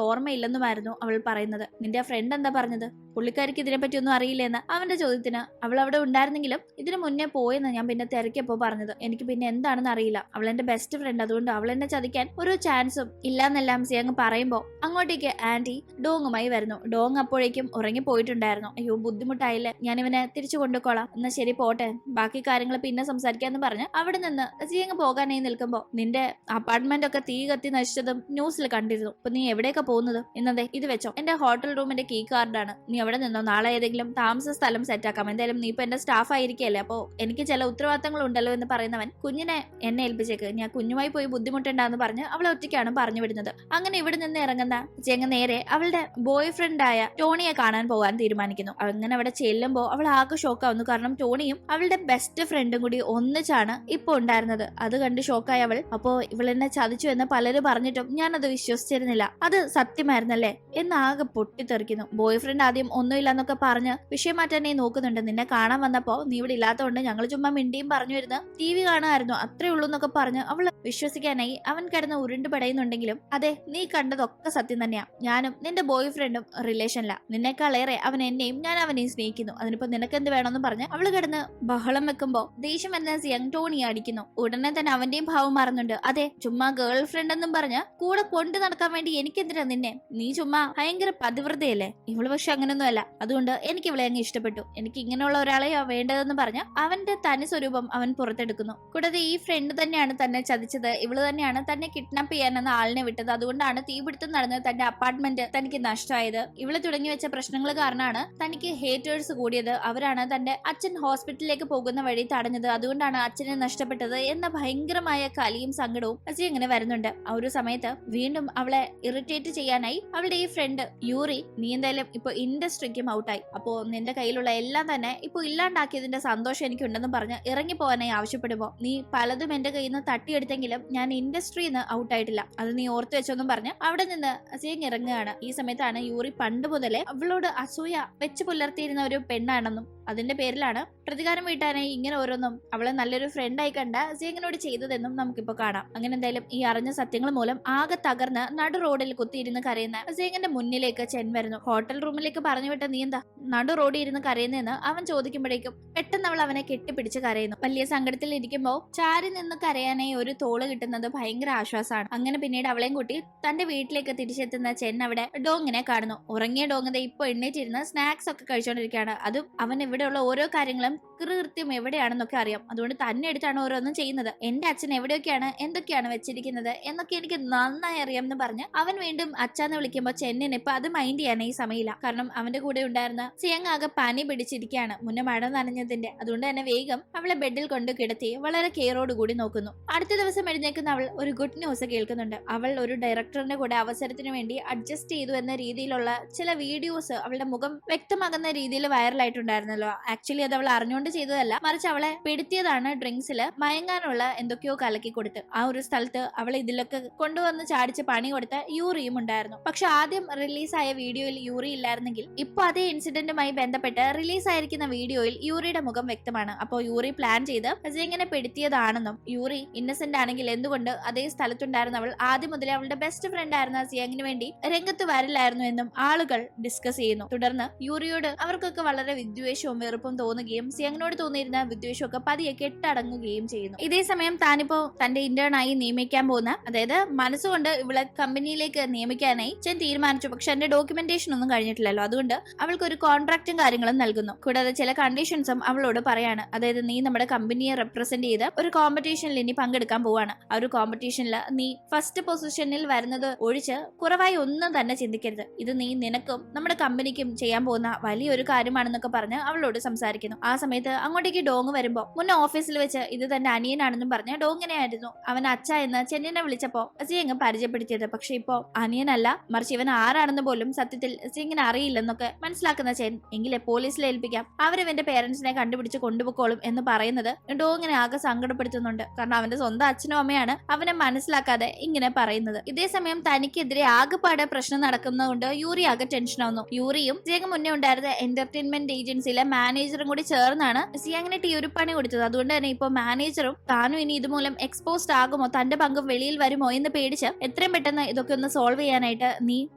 A: ഓർമ്മയില്ലെന്നുമായിരുന്നു അവൾ പറയുന്നത്. പറയുന്നത്. നിന്റെ ഫ്രണ്ട് എന്താ പറഞ്ഞത്? പുള്ളിക്കാരിക്ക് ഇതിനെപ്പറ്റി ഒന്നും അറിയില്ലെന്ന്. അവന്റെ ചോദ്യത്തിന് അവൾ അവിടെ ഉണ്ടായിരുന്നെങ്കിലും ഇതിനു മുന്നേ പോയെന്ന് ഞാൻ പിന്നെ തിരക്കിയപ്പോ പറഞ്ഞത്. എനിക്ക് പിന്നെ എന്താണെന്ന് അറിയില്ല. അവൾ എന്റെ ബെസ്റ്റ് ഫ്രണ്ട്, അതുകൊണ്ട് അവൾ എന്നെ ചതിക്കാൻ ഒരു ചാൻസും ഇല്ലാന്നെല്ലാം സിയങ് പറയുമ്പോ അങ്ങോട്ടേക്ക് ആന്റി ഡോങ്ങുമായി വരുന്നു. ഡോങ് അപ്പോഴേക്കും ഉറങ്ങി പോയിട്ടുണ്ടായിരുന്നു. അയ്യോ ബുദ്ധിമുട്ടായില്ലേ, ഞാൻ ഇവനെ തിരിച്ചു കൊണ്ടുപോളാം, എന്നാ ശരി പോട്ടെ, ബാക്കി കാര്യങ്ങൾ പിന്നെ സംസാരിക്കാന്ന് പറഞ്ഞ് അവിടെ നിന്ന് സിയങ് പോകാനായി നിൽക്കുമ്പോ നിന്റെ അപ്പാർട്ട്മെന്റ് ഒക്കെ തീ കത്തി നശിച്ചതും ന്യൂസിൽ കണ്ടിരുന്നു. അപ്പൊ നീ എവിടെയൊക്കെ പോകുന്നത്? ഇന്നതെ ഇത് വെച്ചോ, എന്റെ ഹോട്ടൽ റൂമിന്റെ കീ കാർഡാണ്, നീ അവിടെ നിന്നോ, നാളെ ഏതെങ്കിലും താമസ സ്ഥലം സെറ്റാക്കാം. എന്തായാലും നീ ഇപ്പൊ എന്റെ സ്റ്റാഫ് ആയിരിക്കല്ലേ, അപ്പൊ എനിക്ക് ചില ഉത്തരവാദിത്തങ്ങൾ ഉണ്ടല്ലോ എന്ന് പറയുന്നവൻ കുഞ്ഞിനെ എന്നെ ഏൽപ്പിച്ചേക്ക്, ഞാൻ കുഞ്ഞുമായി പോയി ബുദ്ധിമുട്ടുണ്ടാന്ന് പറഞ്ഞ് അവളെ ഒറ്റയ്ക്കാണ് പറഞ്ഞു വിടുന്നത്. അങ്ങനെ ഇവിടെ നിന്ന് ഇറങ്ങുന്ന ചെങ്ങ നേരെ അവളുടെ ബോയ് ഫ്രണ്ടായ ടോണിയെ കാണാൻ പോകാൻ തീരുമാനിക്കുന്നു. അങ്ങനെ അവിടെ ചെല്ലുമ്പോ അവൾ ആകെ ഷോക്കാവുന്നു. കാരണം ടോണിയും അവളുടെ ബെസ്റ്റ് ഫ്രണ്ടും കൂടി ഒന്നിച്ചാണ് ഇപ്പൊ ഉണ്ടായിരുന്നത്. അത് കണ്ട് ഷോക്കായ അവൾ, അപ്പോ ഇവളെന്നെ ചതിച്ചു എന്ന് പലരും പറഞ്ഞിട്ടും ഞാനത് വിശ്വസിച്ചിരുന്നില്ല, അത് സത്യമായിരുന്നല്ലേ എന്നാകെ പൊട്ടിത്തെറിക്കുന്നു. ബോയ് ഫ്രണ്ട് ആദ്യം ഒന്നുമില്ലെന്നൊക്കെ പറഞ്ഞ് വിഷയം മാറ്റാനായി നോക്കുന്നുണ്ട്. നിന്നെ കാണാൻ വന്നപ്പോ നീ ഇവിടെ ഇല്ലാത്തതുകൊണ്ട് ഞങ്ങൾ ചുമ്മാ മിണ്ടിയും പറഞ്ഞു വരുന്ന TV കാണുമായിരുന്നു, അത്രേ ഉള്ളൂ എന്നൊക്കെ പറഞ്ഞ് അവള് വിശ്വസിക്കാനായി അവൻ കിടന്ന് ഉരുണ്ട് പടയുന്നുണ്ടെങ്കിലും അതെ നീ കണ്ടതൊക്കെ സത്യം തന്നെയാ, ഞാനും നിന്റെ ബോയ് ഫ്രണ്ടും റിലേഷനില്ല, നിന്നെക്കാളേറെ അവൻ എന്നെയും ഞാൻ അവനെയും സ്നേഹിക്കുന്നു, അതിനിപ്പോ നിനക്കെന്ത് വേണമെന്ന് പറഞ്ഞ് അവള് കിടന്ന് ബഹളം വെക്കുമ്പോ ദേഷ്യം എന്ന സിയങ് ടോണിയെ അടിക്കുന്നു. ഉടനെ തന്നെ അവന്റെയും ഭാവം മാറുന്നുണ്ട്. അതെ ചുമ്മാ ഗേൾ ഫ്രണ്ട് എന്നും പറഞ്ഞ് കൂടെ കൊണ്ടു നടക്കാൻ വേണ്ടി എനിക്കെന്തിനാ നിന്നെ, നീ ചുമ്മാ ഭയങ്കര പതിവ്രതയല്ലേ, ഇവള് പക്ഷെ അങ്ങനൊന്നും അല്ല, അതുകൊണ്ട് എനിക്ക് ഇവളെ അങ്ങ് ഇഷ്ടപ്പെട്ടു, എനിക്ക് ഇങ്ങനെയുള്ള ഒരാളെയാ വേണ്ടതെന്ന് പറഞ്ഞ് അവന്റെ തനി സ്വരൂപം അവൻ പുറത്തെടുക്കുന്നു. കൂടാതെ ഈ ഫ്രണ്ട് തന്നെയാണ് തന്നെ ചതിച്ചത്, ഇവള് തന്നെയാണ് തന്നെ കിഡ്നാപ്പ് ചെയ്യാനെന്ന ആളിനെ വിട്ടത്, അതുകൊണ്ടാണ് തീപിടുത്തം നടന്ന് തന്റെ അപ്പാർട്ട്മെന്റ് തനിക്ക് നഷ്ടമായത്, ഇവള് തുടങ്ങി വെച്ച പ്രശ്നങ്ങൾ കാരണമാണ് തനിക്ക് ഹേറ്റേഴ്സ് കൂടിയത്, അവരാണ് തന്റെ അച്ഛൻ ഹോസ്പിറ്റലിലേക്ക് പോകുന്ന വഴി തടഞ്ഞത്, അതുകൊണ്ടാണ് അച്ഛനെ നഷ്ടപ്പെട്ടത് എന്ന ഭയങ്കരമായ കലിയും സങ്കടവും അസി ഇങ്ങനെ വരുന്നുണ്ട്. ആ ഒരു സമയത്ത് വീണ്ടും അവളെ ഇറിറ്റേറ്റ് ചെയ്യാനായി അവളുടെ ഈ ഫ്രണ്ട് യൂറി, നീ എന്തായാലും ഇപ്പൊ ഇൻഡസ്ട്രിക്കും ഔട്ടായി, അപ്പോ നിന്റെ കയ്യിലുള്ള എല്ലാം തന്നെ ഇപ്പൊ ഇല്ലാണ്ടാക്കിയതിന്റെ സന്തോഷം എനിക്കുണ്ടെന്ന് പറഞ്ഞ് ഇറങ്ങി പോകാനായി ആവശ്യപ്പെടുമ്പോ, നീ പലതും എന്റെ കയ്യിൽ നിന്ന് തട്ടിയെടുത്തെങ്കിലും ഞാൻ ഇൻഡസ്ട്രിന്ന് ഔട്ടായിട്ടില്ല, അത് നീ ഓർത്തു വെച്ചോന്നും പറഞ്ഞ് അവിടെ നിന്ന് അസിയങ് ഇറങ്ങുകയാണ്. ഈ സമയത്താണ് യൂറി പണ്ട് മുതലേ അവളോട് അസൂയ വെച്ച് പുലർത്തിയിരുന്ന ഒരു പെണ്ണാണെന്നും അതിന്റെ പേരിലാണ് പ്രതികാരം വീട്ടാനായി ഇങ്ങനെ ഓരോന്നും അവളെ നല്ലൊരു ഫ്രണ്ടായി കണ്ട സിയങ്ങിനോട് ചെയ്തതെന്നും നമുക്കിപ്പോ കാണാം. അങ്ങനെ എന്തായാലും ഈ അറിഞ്ഞ സത്യങ്ങൾ മൂലം ആകെ തകർന്ന് നടു റോഡിൽ കുത്തിയിരുന്ന് കരയുന്ന സിയങ്ങിന്റെ മുന്നിലേക്ക് ചെൻ വരുന്നു. ഹോട്ടൽ റൂമിലേക്ക് പറഞ്ഞു വിട്ട നീ എന്താ നടു റോഡിൽ ഇരുന്ന് കരയുന്നതെന്ന് അവൻ ചോദിക്കുമ്പോഴേക്കും പെട്ടെന്ന് അവൾ അവനെ കെട്ടിപ്പിടിച്ച് കരയുന്നു. വലിയ സങ്കടത്തിൽ ഇരിക്കുമ്പോ ചാരി നിന്ന് കരയാനായി ഒരു തോള് കിട്ടുന്നത് ഭയങ്കര ആശ്വാസമാണ്. അങ്ങനെ പിന്നീട് അവളെയും കൂട്ടി തന്റെ വീട്ടിലേക്ക് തിരിച്ചെത്തുന്ന ചെൻ അവിടെ ഡോങ്ങിനെ കാണുന്നു. ഉറങ്ങിയ ഡോങ്ങത ഇപ്പൊ എണ്ണീറ്റിരുന്ന് സ്നാക്സ് ഒക്കെ കഴിച്ചോണ്ടിരിക്കുകയാണ്. അതും അവൻ ഇവിടെയുള്ള ഓരോ കാര്യങ്ങളും കൃത്യം എവിടെയാണെന്നൊക്കെ അറിയാം, അതുകൊണ്ട് തന്നെ എടുത്താണ് ഓരോന്നും ചെയ്യുന്നത്. എന്റെ അച്ഛൻ എവിടെയൊക്കെയാണ് എന്തൊക്കെയാണ് വെച്ചിരിക്കുന്നത് എന്നൊക്കെ എനിക്ക് നന്നായി അറിയാം എന്ന് പറഞ്ഞ് അവൻ വീണ്ടും അച്ഛന്ന് വിളിക്കുമ്പോ ചെന്നിന് ഇപ്പൊ അത് മൈൻഡ് ചെയ്യാനേ സമയമില്ല. കാരണം അവന്റെ കൂടെ ഉണ്ടായിരുന്ന സിയങ് ആകെ പനി പിടിച്ചിരിക്കുകയാണ്, മുന്നേ മഴ നനഞ്ഞതിന്റെ. അതുകൊണ്ട് തന്നെ വേഗം അവളെ ബെഡിൽ കൊണ്ട് കിടത്തി വളരെ കെയറോട് കൂടി നോക്കുന്നു. അടുത്ത ദിവസം എഴുന്നേക്കുന്ന അവൾ ഒരു ഗുഡ് ന്യൂസ് കേൾക്കുന്നുണ്ട്. അവൾ ഒരു ഡയറക്ടറിന്റെ കൂടെ അവസരത്തിന് വേണ്ടി അഡ്ജസ്റ്റ് ചെയ്തു എന്ന രീതിയിലുള്ള ചില വീഡിയോസ് അവളുടെ മുഖം വ്യക്തമാകുന്ന രീതിയിൽ വൈറലായിട്ടുണ്ടായിരുന്നല്ലോ. ആക്ച്വലി അത് അവൾ അറിഞ്ഞുകൊണ്ട് ചെയ്തതല്ല, മറിച്ച് അവളെ പെടുത്തിയതാണ്. ഡ്രിങ്ക്സിൽ മയങ്ങാനുള്ള എന്തൊക്കെയോ കലക്കി കൊടുത്ത് ആ ഒരു സ്ഥലത്ത് അവളെ ഇതിലൊക്കെ കൊണ്ടുവന്ന് ചാടിച്ച് പണി കൊടുത്ത യൂറിയും ഉണ്ടായിരുന്നു. പക്ഷെ ആദ്യം റിലീസായ വീഡിയോയിൽ യൂറി ഇല്ലായിരുന്നെങ്കിൽ ഇപ്പൊ അതേ ഇൻസിഡന്റുമായി ബന്ധപ്പെട്ട് റിലീസായിരിക്കുന്ന വീഡിയോയിൽ യൂറിയുടെ മുഖം വ്യക്തമാണ്. അപ്പോൾ യൂറി പ്ലാൻ ചെയ്ത് അസിയങ്ങിനെ പെടുത്തിയതാണെന്നും യൂറി ഇന്നസെന്റ് ആണെങ്കിൽ എന്തുകൊണ്ട് അതേ സ്ഥലത്തുണ്ടായിരുന്നവൾ ആദ്യം മുതലേ അവളുടെ ബെസ്റ്റ് ഫ്രണ്ട് ആയിരുന്ന അസിയങ്ങിന് വേണ്ടി രംഗത്ത് വരില്ലായിരുന്നു എന്നും ആളുകൾ ഡിസ്കസ് ചെയ്യുന്നു. തുടർന്ന് യൂറിയോട് അവർക്കൊക്കെ വളരെ വിദ്വേഷവും വെറുപ്പും തോന്നുകയും സിയങ്ങിനോട് തോന്നിയിരുന്ന വിദ്വേഷമൊക്കെ പതിയെ കെട്ടടങ്ങുകയും ചെയ്യുന്നു. ഇതേ സമയം താനിപ്പോ തന്റെ ഇന്റേൺ ആയി നിയമിക്കാൻ പോകുന്ന, അതായത് മനസ്സുകൊണ്ട് ഇവളെ കമ്പനിയിലേക്ക് നിയമിക്കാനായി ചെൻ തീരുമാനിച്ചു. പക്ഷെ എന്റെ ഡോക്യുമെന്റേഷൻ ഒന്നും കഴിഞ്ഞിട്ടില്ലല്ലോ, അതുകൊണ്ട് അവൾക്ക് ഒരു കോൺട്രാക്റ്റും കാര്യങ്ങളും നൽകുന്നു. കൂടാതെ ചില കണ്ടീഷൻസും അവളോട് പറയാണ്. അതായത് നീ നമ്മുടെ കമ്പനിയെ റെപ്രസെന്റ് ചെയ്ത് ഒരു കോമ്പറ്റീഷനിൽ ഇനി പങ്കെടുക്കാൻ പോവാണ്. ആ ഒരു കോമ്പറ്റീഷനിൽ നീ ഫസ്റ്റ് പൊസിഷനിൽ വരുന്നത് ഒഴിച്ച് കുറവായി ഒന്നും തന്നെ ചിന്തിക്കരുത്. ഇത് നീ നിനക്കും നമ്മുടെ കമ്പനിക്കും ചെയ്യാൻ പോകുന്ന വലിയൊരു കാര്യമാണെന്നൊക്കെ പറഞ്ഞ് അവളോട് സംസാരിക്കുന്നു. ആ സമയത്ത് അങ്ങോട്ടേക്ക് ഡോങ് വരുമ്പോ മുന്നേ ഓഫീസിൽ വെച്ച് ഇത് തന്റെ അനിയനാണെന്നും പറഞ്ഞ് ഡോങ്ങിനെയായിരുന്നു അവൻ അച്ഛ എന്ന് ചെന്നിനെ വിളിച്ചപ്പോ സിയങ് പരിചയപ്പെടുത്തിയത്. പക്ഷെ ഇപ്പോ അനിയനല്ല, മറിച്ച് ഇവൻ ആരാണെന്ന് പോലും സത്യത്തിൽ സിയങ്ങിന് അറിയില്ലെന്നൊക്കെ മനസ്സിലാക്കുന്ന ചെൻ, എങ്കിലെ പോലീസിൽ ഏൽപ്പിക്കാം, അവരിവന്റെ പേരൻസിനെ കണ്ടുപിടിച്ച് കൊണ്ടുപോയിക്കോളും എന്ന് പറയുന്നത് ഡോങ്ങിനെ ആകെ സങ്കടപ്പെടുത്തുന്നുണ്ട്. കാരണം അവന്റെ സ്വന്തം അച്ഛനും അമ്മയാണ് അവനെ മനസ്സിലാക്കാതെ ഇങ്ങനെ പറയുന്നത്. ഇതേ സമയം തനിക്കെതിരെ ആകെപ്പാടെ പ്രശ്നം നടക്കുന്നതുകൊണ്ട് യൂറി ആകെ ടെൻഷൻ ആവുന്നു. യൂറിയും സിയങ് മുന്നേ ഉണ്ടായിരുന്ന എന്റർടൈൻമെന്റ് ഏജൻസിയിലെ മാനേജറും കൂടി ചേർന്നാണ് സമയത്താണ് സിയാങ്ങിനെ ടീ ഒരു പണി കൊടുത്തത്. അതുകൊണ്ട് തന്നെ ഇപ്പൊ മാനേജറും താനും ഇനി ഇതുമൂലം എക്സ്പോസ്ഡ് ആകുമോ, തന്റെ പങ്കും വെളിയിൽ വരുമോ എന്ന് പേടിച്ച് എത്രയും പെട്ടെന്ന് ഇതൊക്കെ ഒന്ന് സോൾവ് ചെയ്യാനായിട്ട് നീ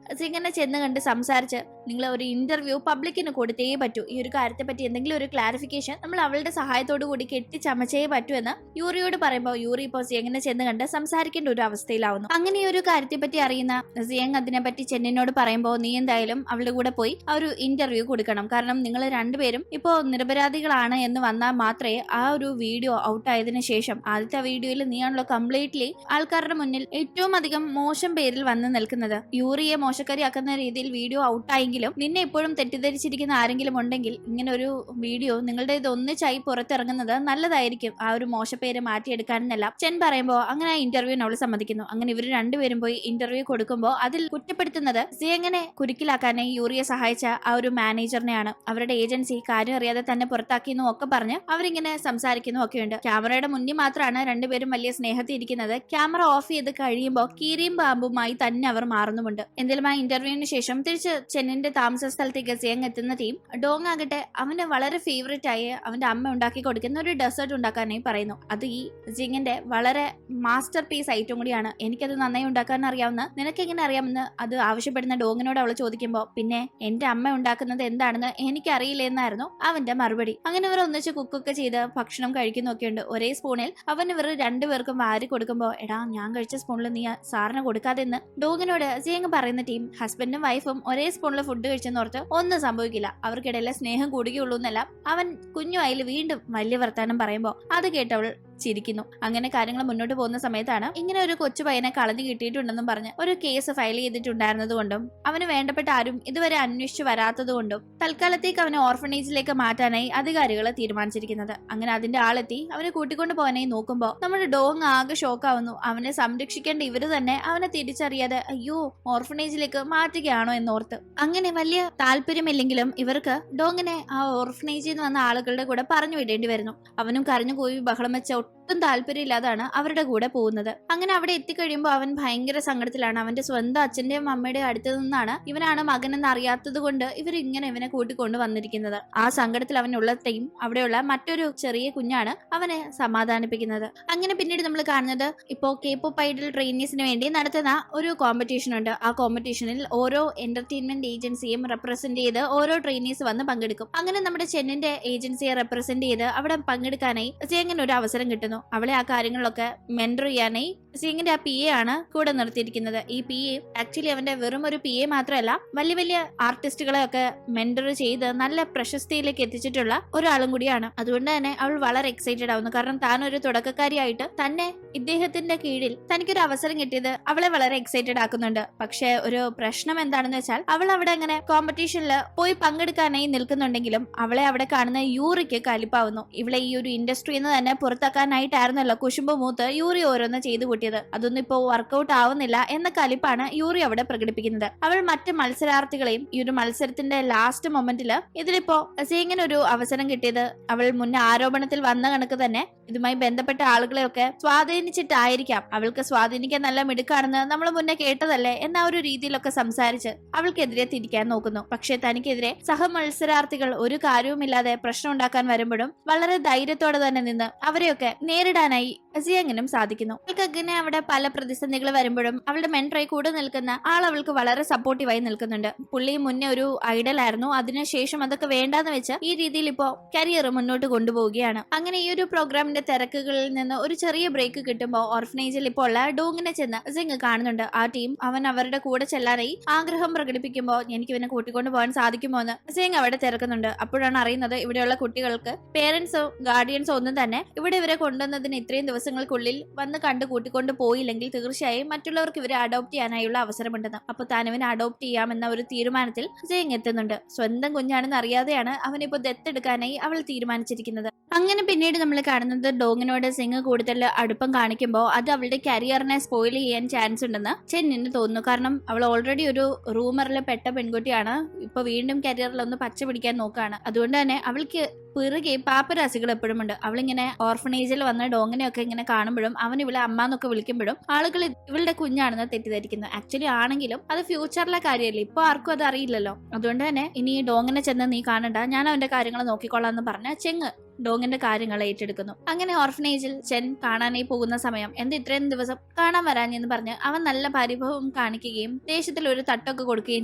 A: സിയാങ്ങിനെ ചെന്ന് കണ്ട് സംസാരിച്ച് നിങ്ങൾ ഒരു ഇന്റർവ്യൂ പബ്ലിക്കിന് കൊടുത്തേ പറ്റൂ. ഈ ഒരു കാര്യത്തെ പറ്റി എന്തെങ്കിലും ഒരു ക്ലാരിഫിക്കേഷൻ നമ്മൾ അവളുടെ സഹായത്തോടു കൂടി കെട്ടിച്ചമച്ചേ പറ്റൂ എന്ന് യൂറിയോട് പറയുമ്പോൾ യൂറി ഇപ്പോൾ സിയങ്ങിനെ ചെന്ന് കണ്ട് സംസാരിക്കേണ്ട ഒരു അവസ്ഥയിലാവുന്നു. അങ്ങനെ ഈ ഒരു കാര്യത്തെ പറ്റി അറിയുന്ന സിയങ് അതിനെപ്പറ്റി ചെന്നിനോട് പറയുമ്പോൾ നീ എന്തായാലും അവളുടെ കൂടെ പോയി ആ ഒരു ഇന്റർവ്യൂ കൊടുക്കണം. കാരണം നിങ്ങൾ രണ്ടുപേരും ഇപ്പോ നിരപരാധികളാണ് എന്ന് വന്നാൽ മാത്രമേ ആ ഒരു വീഡിയോ ഔട്ട് ആയതിനു ശേഷം ആദ്യത്തെ വീഡിയോയിൽ നീയാണല്ലോ കംപ്ലീറ്റ്ലി ആൾക്കാരുടെ മുന്നിൽ ഏറ്റവും അധികം മോശം പേരിൽ വന്ന് നിൽക്കുന്നത്. യൂറിയെ മോശക്കാരിയാക്കുന്ന രീതിയിൽ വീഡിയോ ഔട്ടായെങ്കിലും നിന്നെ ഇപ്പോഴും തെറ്റിദ്ധരിച്ചിരിക്കുന്ന ആരെങ്കിലും ഉണ്ടെങ്കിൽ ഇങ്ങനെ ഒരു വീഡിയോ നിങ്ങളുടെ ഇത് ഒന്നിച്ചായി പുറത്തിറങ്ങുന്നത് നല്ലതായിരിക്കും, ആ ഒരു മോശപ്പേര് മാറ്റിയെടുക്കാനെന്നല്ല ചെൻ പറയുമ്പോൾ അങ്ങനെ ആ ഇന്റർവ്യൂവിന് അവൾ സമ്മതിക്കുന്നു. അങ്ങനെ ഇവർ രണ്ടുപേരും പോയി ഇന്റർവ്യൂ കൊടുക്കുമ്പോൾ അതിൽ കുറ്റപ്പെടുത്തുന്നത് സിയങ്ങിനെ കുരുക്കിലാക്കാനായി യൂറിയെ സഹായിച്ച ആ ഒരു മാനേജറിനെയാണ്. അവരുടെ ഏജൻസി കാര്യം അറിയാതെ തന്നെ പുറത്താക്കിയെന്നും ഒക്കെ പറഞ്ഞ് അവരിങ്ങനെ സംസാരിക്കുന്നു ഒക്കെയുണ്ട്. ക്യാമറയുടെ മുന്നിൽ മാത്രമാണ് രണ്ടുപേരും വലിയ സ്നേഹത്തിൽ ഇരിക്കുന്നത്. ക്യാമറ ഓഫ് ചെയ്ത് കഴിയുമ്പോൾ കീരിയും പാമ്പുമായി തന്നെ അവർ മാറുന്നുമുണ്ട്. എന്തെങ്കിലും ആ ഇന്റർവ്യൂവിന് ശേഷം തിരിച്ച് ചെന്നിന്റെ താമസ സ്ഥലത്തേക്ക് സിയങ് എത്തുന്ന ടീം ഡോങ് ആകട്ടെ അവന് വളരെ ഫേവറേറ്റ് ആയി അവന്റെ അമ്മ ഉണ്ടാക്കി കൊടുക്കുന്ന ഒരു ഡെസേർട്ട് ഉണ്ടാക്കാനായി പറയുന്നു. അത് ഈ ജിങ്ങിന്റെ വളരെ മാസ്റ്റർ പീസ് ഐറ്റം കൂടിയാണ്, എനിക്കത് നന്നായി ഉണ്ടാക്കാൻ അറിയാവുന്ന, നിനക്കെങ്ങനെ അറിയാമെന്ന് അത് ആവശ്യപ്പെടുന്ന ഡോങ്ങിനോട് അവൾ ചോദിക്കുമ്പോൾ പിന്നെ എന്റെ അമ്മ ഉണ്ടാക്കുന്നത് എന്താണെന്ന് എനിക്കറിയില്ല എന്നായിരുന്നു അവന്റെ മറുപടി. അങ്ങനെ ഇവർ ഒന്നിച്ച് കുക്കൊക്കെ ചെയ്ത് ഭക്ഷണം കഴിക്കുന്നൊക്കെയുണ്ട്. ഒരേ സ്പൂണിൽ അവൻ ഇവർ രണ്ടുപേർക്കും വാരി കൊടുക്കുമ്പോൾ എടാ ഞാൻ കഴിച്ച സ്പൂണിൽ നീ സാറിന് കൊടുക്കാതെ എന്ന് ഡോങ്ങിനോട് സിയങ് പറയുന്ന ടീം ഹസ്ബൻഡും വൈഫും ഒരേ സ്പൂണിൽ ഫുഡ് കഴിച്ചെന്നോർത്ത് ഒന്നും സംഭവിക്കില്ല, അവർക്കിടയിലെ സ്നേഹം കൂടുകയുള്ളൂ എന്നല്ല അവൻ കുഞ്ഞു വായിൽ വീണ്ടും വലിയ വർത്താനം പറയുമ്പോൾ അത് കേട്ടവൾ ചിരിക്കുന്നു. അങ്ങനെ കാര്യങ്ങൾ മുന്നോട്ട് പോകുന്ന സമയത്താണ് ഇങ്ങനെ ഒരു കൊച്ചു പയ്യനെ കളഞ്ഞു കിട്ടിയിട്ടുണ്ടെന്നും പറഞ്ഞ് ഒരു കേസ് ഫയൽ ചെയ്തിട്ടുണ്ടായിരുന്നത് കൊണ്ടും അവന് വേണ്ടപ്പെട്ട ആരും ഇതുവരെ അന്വേഷിച്ചു വരാത്തത് കൊണ്ടും തൽക്കാലത്തേക്ക് അവനെ ഓർഫനേജിലേക്ക് മാറ്റാനായി അധികാരികൾ തീരുമാനിച്ചിരിക്കുന്നത്. അങ്ങനെ അതിന്റെ ആളെത്തി അവനെ കൂട്ടിക്കൊണ്ടു പോകാനായി നോക്കുമ്പോൾ നമ്മുടെ ഡോങ് ആകെ ഷോക്കാവുന്നു. അവനെ സംരക്ഷിക്കേണ്ട ഇവര് തന്നെ അവനെ തിരിച്ചറിയാതെ അയ്യോ ഓർഫനേജിലേക്ക് മാറ്റുകയാണോ എന്നോർത്ത്. അങ്ങനെ വലിയ താല്പര്യമില്ലെങ്കിലും ഇവർക്ക് ഡോങ്ങിനെ ആ ഓർഫനേജിൽ നിന്ന് വന്ന ആളുകളുടെ കൂടെ പറഞ്ഞു വിടേണ്ടി വരുന്നു. അവനും കരഞ്ഞു പോയി ബഹളം വെച്ച ഒട്ടും താല്പര്യമില്ലാതാണ് അവരുടെ കൂടെ പോകുന്നത്. അങ്ങനെ അവിടെ എത്തിക്കഴിയുമ്പോൾ അവൻ ഭയങ്കര സങ്കടത്തിലാണ്. അവന്റെ സ്വന്തം അച്ഛന്റെയും അമ്മയുടെയും അടുത്ത് നിന്നാണ് ഇവനാണ് മകനെന്ന് അറിയാത്തത് കൊണ്ട് ഇവർ ഇങ്ങനെ ഇവനെ കൂട്ടിക്കൊണ്ട് വന്നിരിക്കുന്നത്. ആ സങ്കടത്തിൽ അവനുള്ളത്തെയും അവിടെയുള്ള മറ്റൊരു ചെറിയ കുഞ്ഞാണ് അവനെ സമാധാനിപ്പിക്കുന്നത്. അങ്ങനെ പിന്നീട് നമ്മൾ കാണുന്നത് ഇപ്പോ K-pop ഐഡൽ ട്രെയിനീസിന് വേണ്ടി നടത്തുന്ന ഒരു കോമ്പറ്റീഷൻ ഉണ്ട്. ആ കോമ്പറ്റീഷനിൽ ഓരോ എന്റർടൈൻമെന്റ് ഏജൻസിയും റെപ്രസെന്റ് ചെയ്ത് ഓരോ ട്രെയിനീസ് വന്ന് പങ്കെടുക്കും. അങ്ങനെ നമ്മുടെ ചെന്നിന്റെ ഏജൻസിയെ റെപ്രസെന്റ് ചെയ്ത് അവിടെ പങ്കെടുക്കാനായി സിയങ്ങിന് ഒരു അവസരം കിട്ടുന്നു. അവളെ ആ കാര്യങ്ങളിലൊക്കെ മെന്റർ ചെയ്യാനായി സിയങ്ങിന്റെ ആ PA ആണ് കൂടെ നിർത്തിയിരിക്കുന്നത്. ഈ PA ആക്ച്വലി അവന്റെ വെറും ഒരു PA മാത്രമല്ല, വലിയ വലിയ ആർട്ടിസ്റ്റുകളെ ഒക്കെ മെന്റർ ചെയ്ത് നല്ല പ്രശസ്തിയിലേക്ക് എത്തിച്ചിട്ടുള്ള ഒരാളും കൂടിയാണ്. അതുകൊണ്ട് തന്നെ അവൾ വളരെ എക്സൈറ്റഡ് ആവുന്നു. കാരണം താൻ ഒരു തുടക്കക്കാരിയായിട്ട് തന്നെ ഇദ്ദേഹത്തിന്റെ കീഴിൽ തനിക്കൊരു അവസരം കിട്ടിയത് അവളെ വളരെ എക്സൈറ്റഡ് ആക്കുന്നുണ്ട്. പക്ഷെ ഒരു പ്രശ്നം എന്താണെന്ന് വെച്ചാൽ അവൾ അവിടെ അങ്ങനെ കോമ്പറ്റീഷനിൽ പോയി പങ്കെടുക്കാനായി നിൽക്കുന്നുണ്ടെങ്കിലും അവളെ അവിടെ കാണുന്ന യൂറിക്ക് കലിപ്പാവുന്നു. ഇവളെ ഈ ഒരു ഇൻഡസ്ട്രിയിൽ നിന്ന് തന്നെ പുറത്താക്കാനായിട്ടായിരുന്നല്ലോ കുശുമ്പ് മൂത്ത് യൂറി ഓരോന്ന് ചെയ്തു കൂട്ടിയത്. അതൊന്നും ഇപ്പോ വർക്കൗട്ട് ആവുന്നില്ല എന്ന കലിപ്പാണ് യൂറി അവിടെ പ്രകടിപ്പിക്കുന്നത്. അവൾ മറ്റ് മത്സരാർത്ഥികളെയും ഈ ഒരു മത്സരത്തിന്റെ ലാസ്റ്റ് മൊമെന്റില് ഇതിലിപ്പോ സിയങ്ങിന് ഒരു അവസരം കിട്ടിയത് അവൾ മുന്നേ ആരോപണത്തിൽ വന്ന കണക്ക് തന്നെ ഇതുമായി ബന്ധപ്പെട്ട ആളുകളെയൊക്കെ സ്വാധീനിച്ചിട്ടായിരിക്കാം. അവൾക്ക് സ്വാധീനിക്കാൻ നല്ല മിടുക്കാണെന്ന് നമ്മൾ മുന്നേ കേട്ടതല്ലേ എന്ന ഒരു രീതിയിലൊക്കെ സംസാരിച്ച് അവൾക്കെതിരെ തിരിക്കാൻ നോക്കുന്നു. പക്ഷെ തനിക്കെതിരെ സഹമത്സരാർത്ഥികൾ ഒരു കാര്യവുമില്ലാതെ പ്രശ്നം ഉണ്ടാക്കാൻ വരുമ്പോഴും വളരെ ധൈര്യത്തോടെ തന്നെ നിന്ന് അവരെയൊക്കെ നേരിടാനായി സിയങ്ങിനും സാധിക്കുന്നു. അവൾക്ക് അങ്ങനെ അവിടെ പല പ്രതിസന്ധികൾ വരുമ്പോഴും അവളുടെ മെന്ററായി കൂടെ നിൽക്കുന്ന ആൾ അവൾക്ക് വളരെ സപ്പോർട്ടീവായി നിൽക്കുന്നുണ്ട്. പുള്ളി മുന്നേ ഒരു ഐഡൽ ആയിരുന്നു, അതിനുശേഷം അതൊക്കെ വേണ്ടാന്ന് വെച്ച് ഈ രീതിയിൽ ഇപ്പോ കരിയർ മുന്നോട്ട് കൊണ്ടുപോവുകയാണ്. അങ്ങനെ ഈ ഒരു പ്രോഗ്രാമിന്റെ തിരക്കുകളിൽ നിന്ന് ഒരു ചെറിയ ബ്രേക്ക് കിട്ടുമ്പോൾ ഓർഫനേജിൽ ഇപ്പോൾ ഉള്ള ഡോങ്ങിനെ ചെന്ന് സിങ് കാണുന്നുണ്ട്. ആ ടീം അവൻ അവരുടെ കൂടെ ചെല്ലാനായി ആഗ്രഹം പ്രകടിപ്പിക്കുമ്പോൾ എനിക്ക് ഇവനെ കൂട്ടിക്കൊണ്ട് പോകാൻ സാധിക്കുമോ എന്ന് സിങ് അവിടെ തിരക്കുന്നുണ്ട്. അപ്പോഴാണ് അറിയുന്നത് ഇവിടെയുള്ള കുട്ടികൾക്ക് പേരൻസോ ഗാർഡിയൻസോ ഒന്നും തന്നെ ഇവിടെ ഇവരെ കൊണ്ടുവന്നതിന് ഇത്രയും ദിവസങ്ങൾക്കുള്ളിൽ വന്ന് കണ്ടു കൂട്ടിക്കൊണ്ട് പോയില്ലെങ്കിൽ തീർച്ചയായും മറ്റുള്ളവർക്ക് ഇവരെ അഡോപ്റ്റ് ചെയ്യാനായുള്ള അവസരമുണ്ടെന്ന്. അപ്പൊ താൻ ഇവനെ അഡോപ്റ്റ് ചെയ്യാമെന്ന ഒരു തീരുമാനത്തിൽ സിങ് എത്തുന്നുണ്ട്. സ്വന്തം കുഞ്ഞാണെന്ന് അറിയാതെയാണ് അവനിപ്പോ ദത്തെടുക്കാനായി അവൾ തീരുമാനിച്ചിരിക്കുന്നത്. അങ്ങനെ പിന്നീട് നമ്മൾ കാണുന്നത് ഡോങ്ങിനോട് സിങ് കൂടുതൽ അടുപ്പം കാണിക്കുമ്പോൾ അത് അവളുടെ കരിയറിനെ സ്പോയിൽ ചെയ്യാൻ ചാൻസ് ഉണ്ടെന്ന് ചെന്നിന് തോന്നുന്നു. കാരണം അവൾ ഓൾറെഡി ഒരു റൂമറിൽ പെട്ട പെൺകുട്ടിയാണ്, ഇപ്പൊ വീണ്ടും കരിയറിൽ ഒന്ന് പച്ച പിടിക്കാൻ നോക്കുകയാണ്. അതുകൊണ്ട് തന്നെ അവൾക്ക് പിറകെ പാപ്പരാസികൾ എപ്പോഴും ഉണ്ട്. അവളിങ്ങനെ ഓർഫനേജിൽ വന്ന ഡോങ്ങിനെയൊക്കെ ഇങ്ങനെ കാണുമ്പോഴും അവൻ ഇവളെ അമ്മ എന്നൊക്കെ വിളിക്കുമ്പോഴും ആളുകൾ ഇവളുടെ കുഞ്ഞാണെന്ന് തെറ്റിദ്ധരിക്കുന്നു. ആക്ച്വലി ആണെങ്കിലും അത് ഫ്യൂച്ചറിലെ കാര്യമല്ലേ, ഇപ്പൊ ആർക്കും അത് അറിയില്ലല്ലോ. അതുകൊണ്ട് തന്നെ ഇനി ഡോങ്ങിനെ ചെന്ന് നീ കാണണ്ട, ഞാൻ അവന്റെ കാര്യങ്ങൾ നോക്കിക്കൊള്ളാം എന്ന് പറഞ്ഞ ചെങ്ങ് ഡോങ്ങിന്റെ കാര്യങ്ങൾ ഏറ്റെടുക്കുന്നു. അങ്ങനെ ഓർഫനേജിൽ ചെൻ കാണാനായി പോകുന്ന സമയം എന്ത് ഇത്രയും ദിവസം കാണാൻ വരാഞ്ഞെന്ന് പറഞ്ഞ് അവൻ നല്ല പരിഭവം കാണിക്കുകയും ദേഷ്യത്തിൽ ഒരു തട്ടൊക്കെ കൊടുക്കുകയും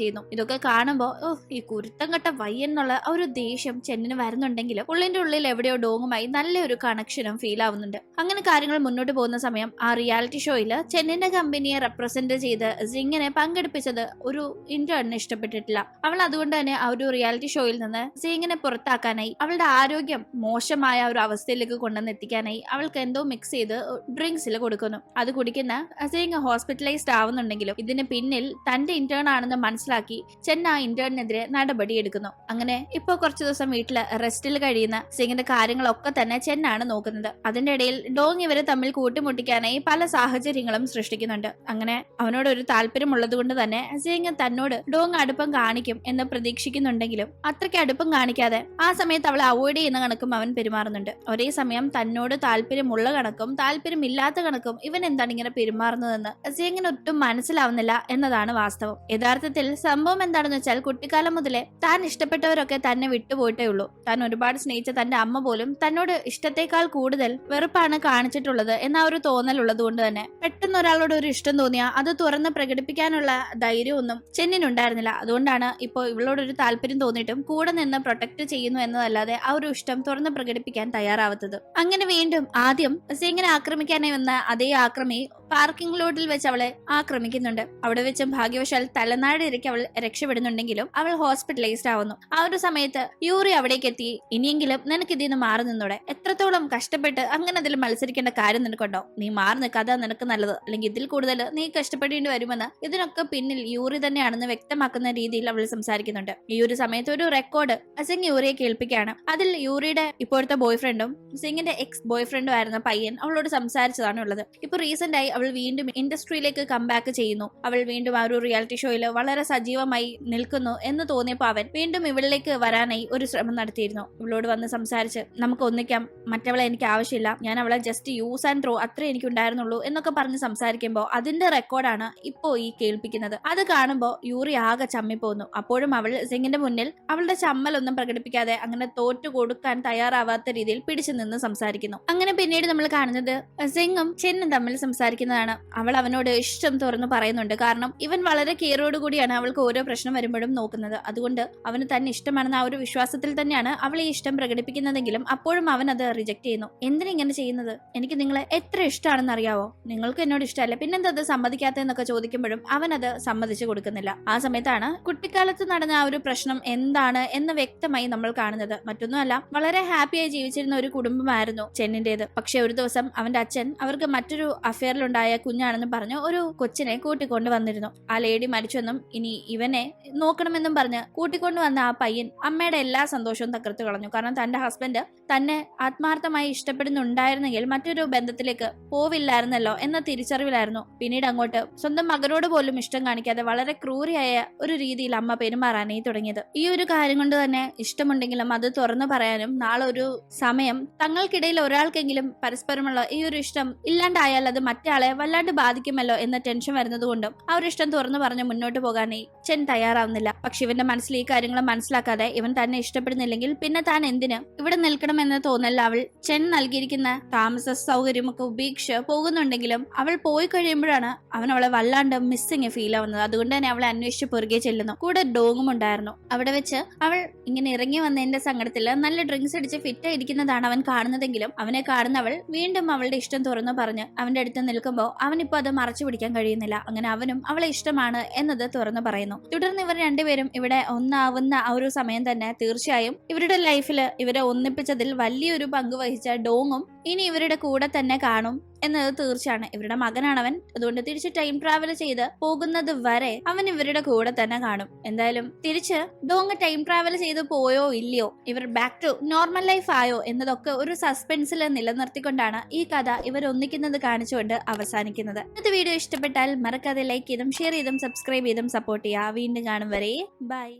A: ചെയ്യുന്നു. ഇതൊക്കെ കാണുമ്പോ ഈ കുരുത്തം കെട്ട വയ്യെന്നുള്ള ഒരു ദേഷ്യം ചെന്നിന് വരുന്നുണ്ടെങ്കിലും ഉള്ളിന്റെ ഉള്ളിൽ എവിടെയോ ഡോങ്ങുമായി നല്ലൊരു കണക്ഷനും ഫീൽ ആവുന്നുണ്ട്. അങ്ങനെ കാര്യങ്ങൾ മുന്നോട്ട് പോകുന്ന സമയം ആ റിയാലിറ്റി ഷോയില് ചെന്നിന്റെ കമ്പനിയെ റെപ്രസെന്റ് ചെയ്ത് സിങ്ങിനെ പങ്കെടുപ്പിച്ചത് ഒരു ഇന്റേണിന് ഇഷ്ടപ്പെട്ടിട്ടില്ല. അവൾ അതുകൊണ്ട് തന്നെ ആ ഒരു റിയാലിറ്റി ഷോയിൽ നിന്ന് സിങ്ങിനെ പുറത്താക്കാനായി അവളുടെ ആരോഗ്യം മോശമായ ഒരു അവസ്ഥയിലേക്ക് കൊണ്ടുവന്ന് എത്തിക്കാനായി അവൾക്ക് എന്തോ മിക്സ് ചെയ്ത് ഡ്രിങ്ക്സിൽ കൊടുക്കുന്നു. അത് കുടിക്കുന്ന സിങ് ഹോസ്പിറ്റലൈസ്ഡ് ആവുന്നുണ്ടെങ്കിലും ഇതിന് പിന്നിൽ തന്റെ ഇന്റേൺ ആണെന്ന് മനസ്സിലാക്കി ചെൻ ആ ഇന്റേണിനെതിരെ നടപടിയെടുക്കുന്നു. അങ്ങനെ ഇപ്പൊ കുറച്ചു ദിവസം വീട്ടില് റെസ്റ്റിൽ കഴിയുന്ന സിങ്ങിന്റെ കാര്യങ്ങളൊക്കെ തന്നെ ചെന്നാണ് നോക്കുന്നത്. അതിന്റെ ഇടയിൽ ഡോങ് ഇവരെ തമ്മിൽ കൂട്ടിമുട്ടിക്കാനായി പല സാഹചര്യങ്ങളും സൃഷ്ടിക്കുന്നുണ്ട്. അങ്ങനെ അവനോട് ഒരു താല്പര്യം ഉള്ളത് കൊണ്ട് തന്നെ സിങ് തന്നോട് ഡോങ് അടുപ്പം കാണിക്കും എന്ന് പ്രതീക്ഷിക്കുന്നുണ്ടെങ്കിലും അത്രയ്ക്ക് അടുപ്പം കാണിക്കാതെ ആ സമയത്ത് അവളെ അവോയ്ഡ് ചെയ്യുന്ന കണക്കും അവൻ പെരുമാറുന്നുണ്ട്. ഒരേ സമയം തന്നോട് താല്പര്യമുള്ള കണക്കും താല്പര്യമില്ലാത്ത കണക്കും ഇവൻ എന്താണ് ഇങ്ങനെ പെരുമാറുന്നതെന്ന് സിങ്ങിന് ഒട്ടും മനസ്സിലാവുന്നില്ല എന്നതാണ് വാസ്തവം. യഥാർത്ഥത്തിൽ സംഭവം എന്താണെന്ന് വെച്ചാൽ കുട്ടിക്കാലം മുതലേ താൻ ഇഷ്ടപ്പെട്ടവരൊക്കെ തന്നെ വിട്ടുപോയിട്ടേ ഉള്ളൂ. താൻ ഒരുപാട് സ്നേഹിച്ച തന്റെ അമ്മ പോലും തന്നോട് ഇഷ്ടത്തെക്കാൾ കൂടുതൽ വെറുപ്പാണ് കാണിച്ചിട്ടുള്ളത് എന്ന ഒരു തോന്നൽ ഉള്ളത് കൊണ്ട് തന്നെ പെട്ടെന്ന് ഒരാളോട് ഒരു ഇഷ്ടം തോന്നിയാൽ അത് തുറന്ന് പ്രകടിപ്പിക്കാനുള്ള ധൈര്യമൊന്നും ചെന്നിനുണ്ടായിരുന്നില്ല. അതുകൊണ്ടാണ് ഇപ്പോൾ ഇവളോടൊരു താല്പര്യം തോന്നിയിട്ടും കൂടെ നിന്ന് പ്രൊട്ടക്ട് ചെയ്യുന്നു എന്നതല്ലാതെ ആ ഒരു ഇഷ്ടം തുറന്ന് പ്രകടിപ്പിക്കാൻ തയ്യാറാവാത്തത്. അങ്ങനെ വീണ്ടും ആദ്യം സിങ്ങിനെ ആക്രമിക്കാനായി വന്ന അതേ ആക്രമി പാർക്കിംഗ് ലോട്ടിൽ വെച്ച് അവളെ ആക്രമിക്കുന്നുണ്ട്. അവിടെ വെച്ച് ഭാഗ്യവശാൽ തലനാടിരയ്ക്ക് അവൾ രക്ഷപ്പെടുന്നുണ്ടെങ്കിലും അവൾ ഹോസ്പിറ്റലൈസ്ഡ് ആവുന്നു. ആ ഒരു സമയത്ത് യൂറി അവിടേക്ക് എത്തി, ഇനിയെങ്കിലും നിനക്ക് ഇതിന്ന് മാറി നിന്നൂടെ, എത്രത്തോളം കഷ്ടപ്പെട്ട് അങ്ങനെ അതിൽ മത്സരിക്കേണ്ട കാര്യം നിനക്കുണ്ടോ, നീ മാറി നിൽക്കാതെ നിനക്ക് നല്ലത്, അല്ലെങ്കിൽ ഇതിൽ കൂടുതൽ നീ കഷ്ടപ്പെടേണ്ടി വരുമെന്ന് ഇതിനൊക്കെ പിന്നിൽ യൂറി തന്നെയാണെന്ന് വ്യക്തമാക്കുന്ന രീതിയിൽ അവൾ സംസാരിക്കുന്നുണ്ട്. ഈ ഒരു സമയത്ത് ഒരു റെക്കോർഡ് സിംഗ് യൂറിയെ കേൾപ്പിക്കുകയാണ്. അതിൽ യൂറിയുടെ ഇപ്പോഴത്തെ ബോയ് ഫ്രണ്ടും സിംഗിന്റെ എക്സ് ബോയ് ഫ്രണ്ടും ആയിരുന്ന പയ്യൻ അവളോട് സംസാരിച്ചതാണ് ഉള്ളത്. ഇപ്പൊ റീസെന്റ് ആയി അവൾ വീണ്ടും ഇൻഡസ്ട്രിയിലേക്ക് കംബാക്ക് ചെയ്യുന്നു. അവൾ വീണ്ടും ആ ഒരു റിയാലിറ്റി ഷോയിൽ വളരെ സജീവമായി നിൽക്കുന്നു എന്ന് തോന്നിയപ്പോൾ അവൻ വീണ്ടും ഇവളിലേക്ക് വരാനായി ഒരു ശ്രമം നടത്തിയിരുന്നു. ഇവളോട് വന്ന് സംസാരിച്ച് നമുക്ക് ഒന്നിക്കാം, മറ്റവളെ എനിക്ക് ആവശ്യമില്ല, ഞാൻ അവളെ ജസ്റ്റ് യൂസ് ആൻഡ് ത്രോ അത്രേ എനിക്ക് ഉണ്ടായിരുന്നുള്ളൂ എന്നൊക്കെ പറഞ്ഞ് സംസാരിക്കുമ്പോൾ അതിന്റെ റെക്കോർഡാണ് ഇപ്പോ ഈ കേൾപ്പിക്കുന്നത്. അത് കാണുമ്പോൾ യൂറി ആകെ ചമ്മിപ്പോകുന്നു. അപ്പോഴും അവൾ സിംഗിന്റെ മുന്നിൽ അവളുടെ ചമ്മലൊന്നും പ്രകടിപ്പിക്കാതെ അങ്ങനെ തോറ്റു കൊടുക്കാൻ തയ്യാറാവാത്ത രീതിയിൽ പിടിച്ചു നിന്ന് സംസാരിക്കുന്നു. അങ്ങനെ പിന്നീട് നമ്മൾ കാണുന്നത് സിംഗും ചെന്നും തമ്മിൽ സംസാരിക്കുന്നതാണ്. അവൾ അവനോട് ഇഷ്ടം തുറന്നു പറയുന്നുണ്ട്. കാരണം ഇവൻ വളരെ കെയറോട് കൂടിയാണ് അവൾക്ക് ഓരോ പ്രശ്നം വരുമ്പോഴും നോക്കുന്നത്. അതുകൊണ്ട് അവന് തന്നെ ഇഷ്ടമാണെന്ന ആ ഒരു വിശ്വാസത്തിൽ തന്നെയാണ് അവൾ ഈ ഇഷ്ടം പ്രകടിപ്പിക്കുന്നതെങ്കിലും അപ്പോഴും അവൻ അത് റിജക്ട് ചെയ്യുന്നു. എന്തിനിങ്ങനെ ചെയ്യുന്നത്, എനിക്ക് നിങ്ങളെ എത്ര ഇഷ്ടമാണെന്ന് അറിയാവോ, നിങ്ങൾക്ക് എന്നോട് ഇഷ്ടമല്ല, പിന്നെന്താ അത് സമ്മതിക്കാത്തതെന്നൊക്കെ ചോദിക്കുമ്പോഴും അവൻ അത് സമ്മതിച്ചു കൊടുക്കുന്നില്ല. ആ സമയത്താണ് കുട്ടിക്കാലത്ത് നടന്ന ആ ഒരു പ്രശ്നം എന്താണ് എന്ന് വ്യക്തമായി നമ്മൾ കാണുന്നത്. മറ്റൊന്നുമല്ല, വളരെ ഹാപ്പിയായി ജീവിച്ചിരുന്ന ഒരു കുടുംബമായിരുന്നു ചെന്നിന്റേത്. പക്ഷെ ഒരു ദിവസം അവന്റെ അച്ഛൻ അവർക്ക് മറ്റൊരു അഫെയറിലുണ്ടായ കുഞ്ഞാണെന്ന് പറഞ്ഞു ഒരു കൊച്ചിനെ കൂട്ടിക്കൊണ്ട് വന്നിരുന്നു. ആ ലേഡി മരിച്ചെന്നും ഇനി ഇവനെ നോക്കണമെന്നും പറഞ്ഞ് കൂട്ടിക്കൊണ്ടു വന്ന ആ പയ്യൻ അമ്മയുടെ എല്ലാ സന്തോഷവും തകർത്തു കളഞ്ഞു. കാരണം തന്റെ ഹസ്ബൻഡ് തന്നെ ആത്മാർത്ഥമായി ഇഷ്ടപ്പെടുന്നുണ്ടായിരുന്നെങ്കിൽ മറ്റൊരു ബന്ധത്തിലേക്ക് പോവില്ലായിരുന്നല്ലോ എന്ന തിരിച്ചറിവിലായിരുന്നു പിന്നീട് അങ്ങോട്ട് സ്വന്തം മകനോട് പോലും ഇഷ്ടം കാണിക്കാതെ വളരെ ക്രൂരിയായ ഒരു രീതിയിൽ അമ്മ പെരുമാറാനായി തുടങ്ങിയത്. ഈ ഒരു കാര്യം കൊണ്ട് തന്നെ ഇഷ്ടമുണ്ടെങ്കിലും അത് തുറന്നു പറയാനും നാളെ ഒരു സമയം തങ്ങൾക്കിടയിൽ ഒരാൾക്കെങ്കിലും പരസ്പരമുള്ള ഈ ഒരു ഇഷ്ടം ഇല്ലാണ്ടായാൽ അത് മറ്റേ വല്ലാണ്ട് ബാധിക്കുമല്ലോ എന്ന ടെൻഷൻ വരുന്നത് കൊണ്ടും ആ ഒരു ഇഷ്ടം തുറന്നു പറഞ്ഞ് മുന്നോട്ട് പോകാനായി ചെൻ തയ്യാറാവുന്നില്ല. പക്ഷെ ഇവന്റെ മനസ്സിൽ ഈ കാര്യങ്ങൾ മനസ്സിലാക്കാതെ ഇവൻ തന്നെ ഇഷ്ടപ്പെടുന്നില്ലെങ്കിൽ പിന്നെ താൻ എന്തിന് ഇവിടെ നിൽക്കണമെന്ന് തോന്നൽ അവൾ ചെൻ നൽകിയിരിക്കുന്ന താമസ സൗകര്യമൊക്കെ ഉപേക്ഷിച്ച് പോകുന്നുണ്ടെങ്കിലും അവൾ പോയി കഴിയുമ്പോഴാണ് അവൻ അവളെ വല്ലാണ്ട് മിസ്സിങ് ഫീൽ ആവുന്നത്. അതുകൊണ്ട് തന്നെ അവളെ അന്വേഷിച്ച് പുറകെ ചെല്ലുന്നു. കൂടെ ഡോങ്ങും ഉണ്ടായിരുന്നു. അവിടെ വെച്ച് അവൾ ഇങ്ങനെ ഇറങ്ങി വന്നതിന്റെ സങ്കടത്തിൽ നല്ല ഡ്രിങ്ക്സ് അടിച്ച് ഫിറ്റ് ആയിരിക്കുന്നതാണ് അവൻ കാണുന്നതെങ്കിലും അവനെ കാണുന്നവൾ വീണ്ടും അവളുടെ ഇഷ്ടം തുറന്നു പറഞ്ഞ് അവന്റെ അടുത്ത് നിൽക്കുമ്പോൾ അവനിപ്പോ അത് മറച്ചു പിടിക്കാൻ കഴിയുന്നില്ല. അങ്ങനെ അവനും അവളെ ഇഷ്ടമാണ് എന്നത് തുറന്നു പറയുന്നു. തുടർന്ന് ഇവർ രണ്ടുപേരും ഇവിടെ ഒന്നാവുന്ന ആ ഒരു സമയം തന്നെ തീർച്ചയായും ഇവരുടെ ലൈഫിൽ ഇവരെ ഒന്നിപ്പിച്ചതിൽ വലിയൊരു പങ്ക് വഹിച്ച ഡോങ്ങും ഇനി ഇവരുടെ കൂടെ തന്നെ കാണും എന്നത് തീർച്ചയാണ്. ഇവരുടെ മകനാണവൻ. അതുകൊണ്ട് തിരിച്ച് ടൈം ട്രാവൽ ചെയ്ത് പോകുന്നത് വരെ അവൻ ഇവരുടെ കൂടെ തന്നെ കാണും. എന്തായാലും തിരിച്ച് ഡോങ് ടൈം ട്രാവൽ ചെയ്ത് പോയോ ഇല്ലയോ, ഇവർ ബാക്ക് ടു നോർമൽ ലൈഫ് ആയോ എന്നതൊക്കെ ഒരു സസ്പെൻസിൽ നിലനിർത്തിക്കൊണ്ടാണ് ഈ കഥ ഇവർ ഒന്നിക്കുന്നത് കാണിച്ചുകൊണ്ട് അവസാനിക്കുന്നത്. ഇന്നത്തെ വീഡിയോ ഇഷ്ടപ്പെട്ടാൽ മറക്കാതെ ലൈക്ക് ചെയ്തും ഷെയർ ചെയ്തും സബ്സ്ക്രൈബ് ചെയ്തും സപ്പോർട്ട് ചെയ്യുക. വീണ്ടും കാണും വരെ ബൈ.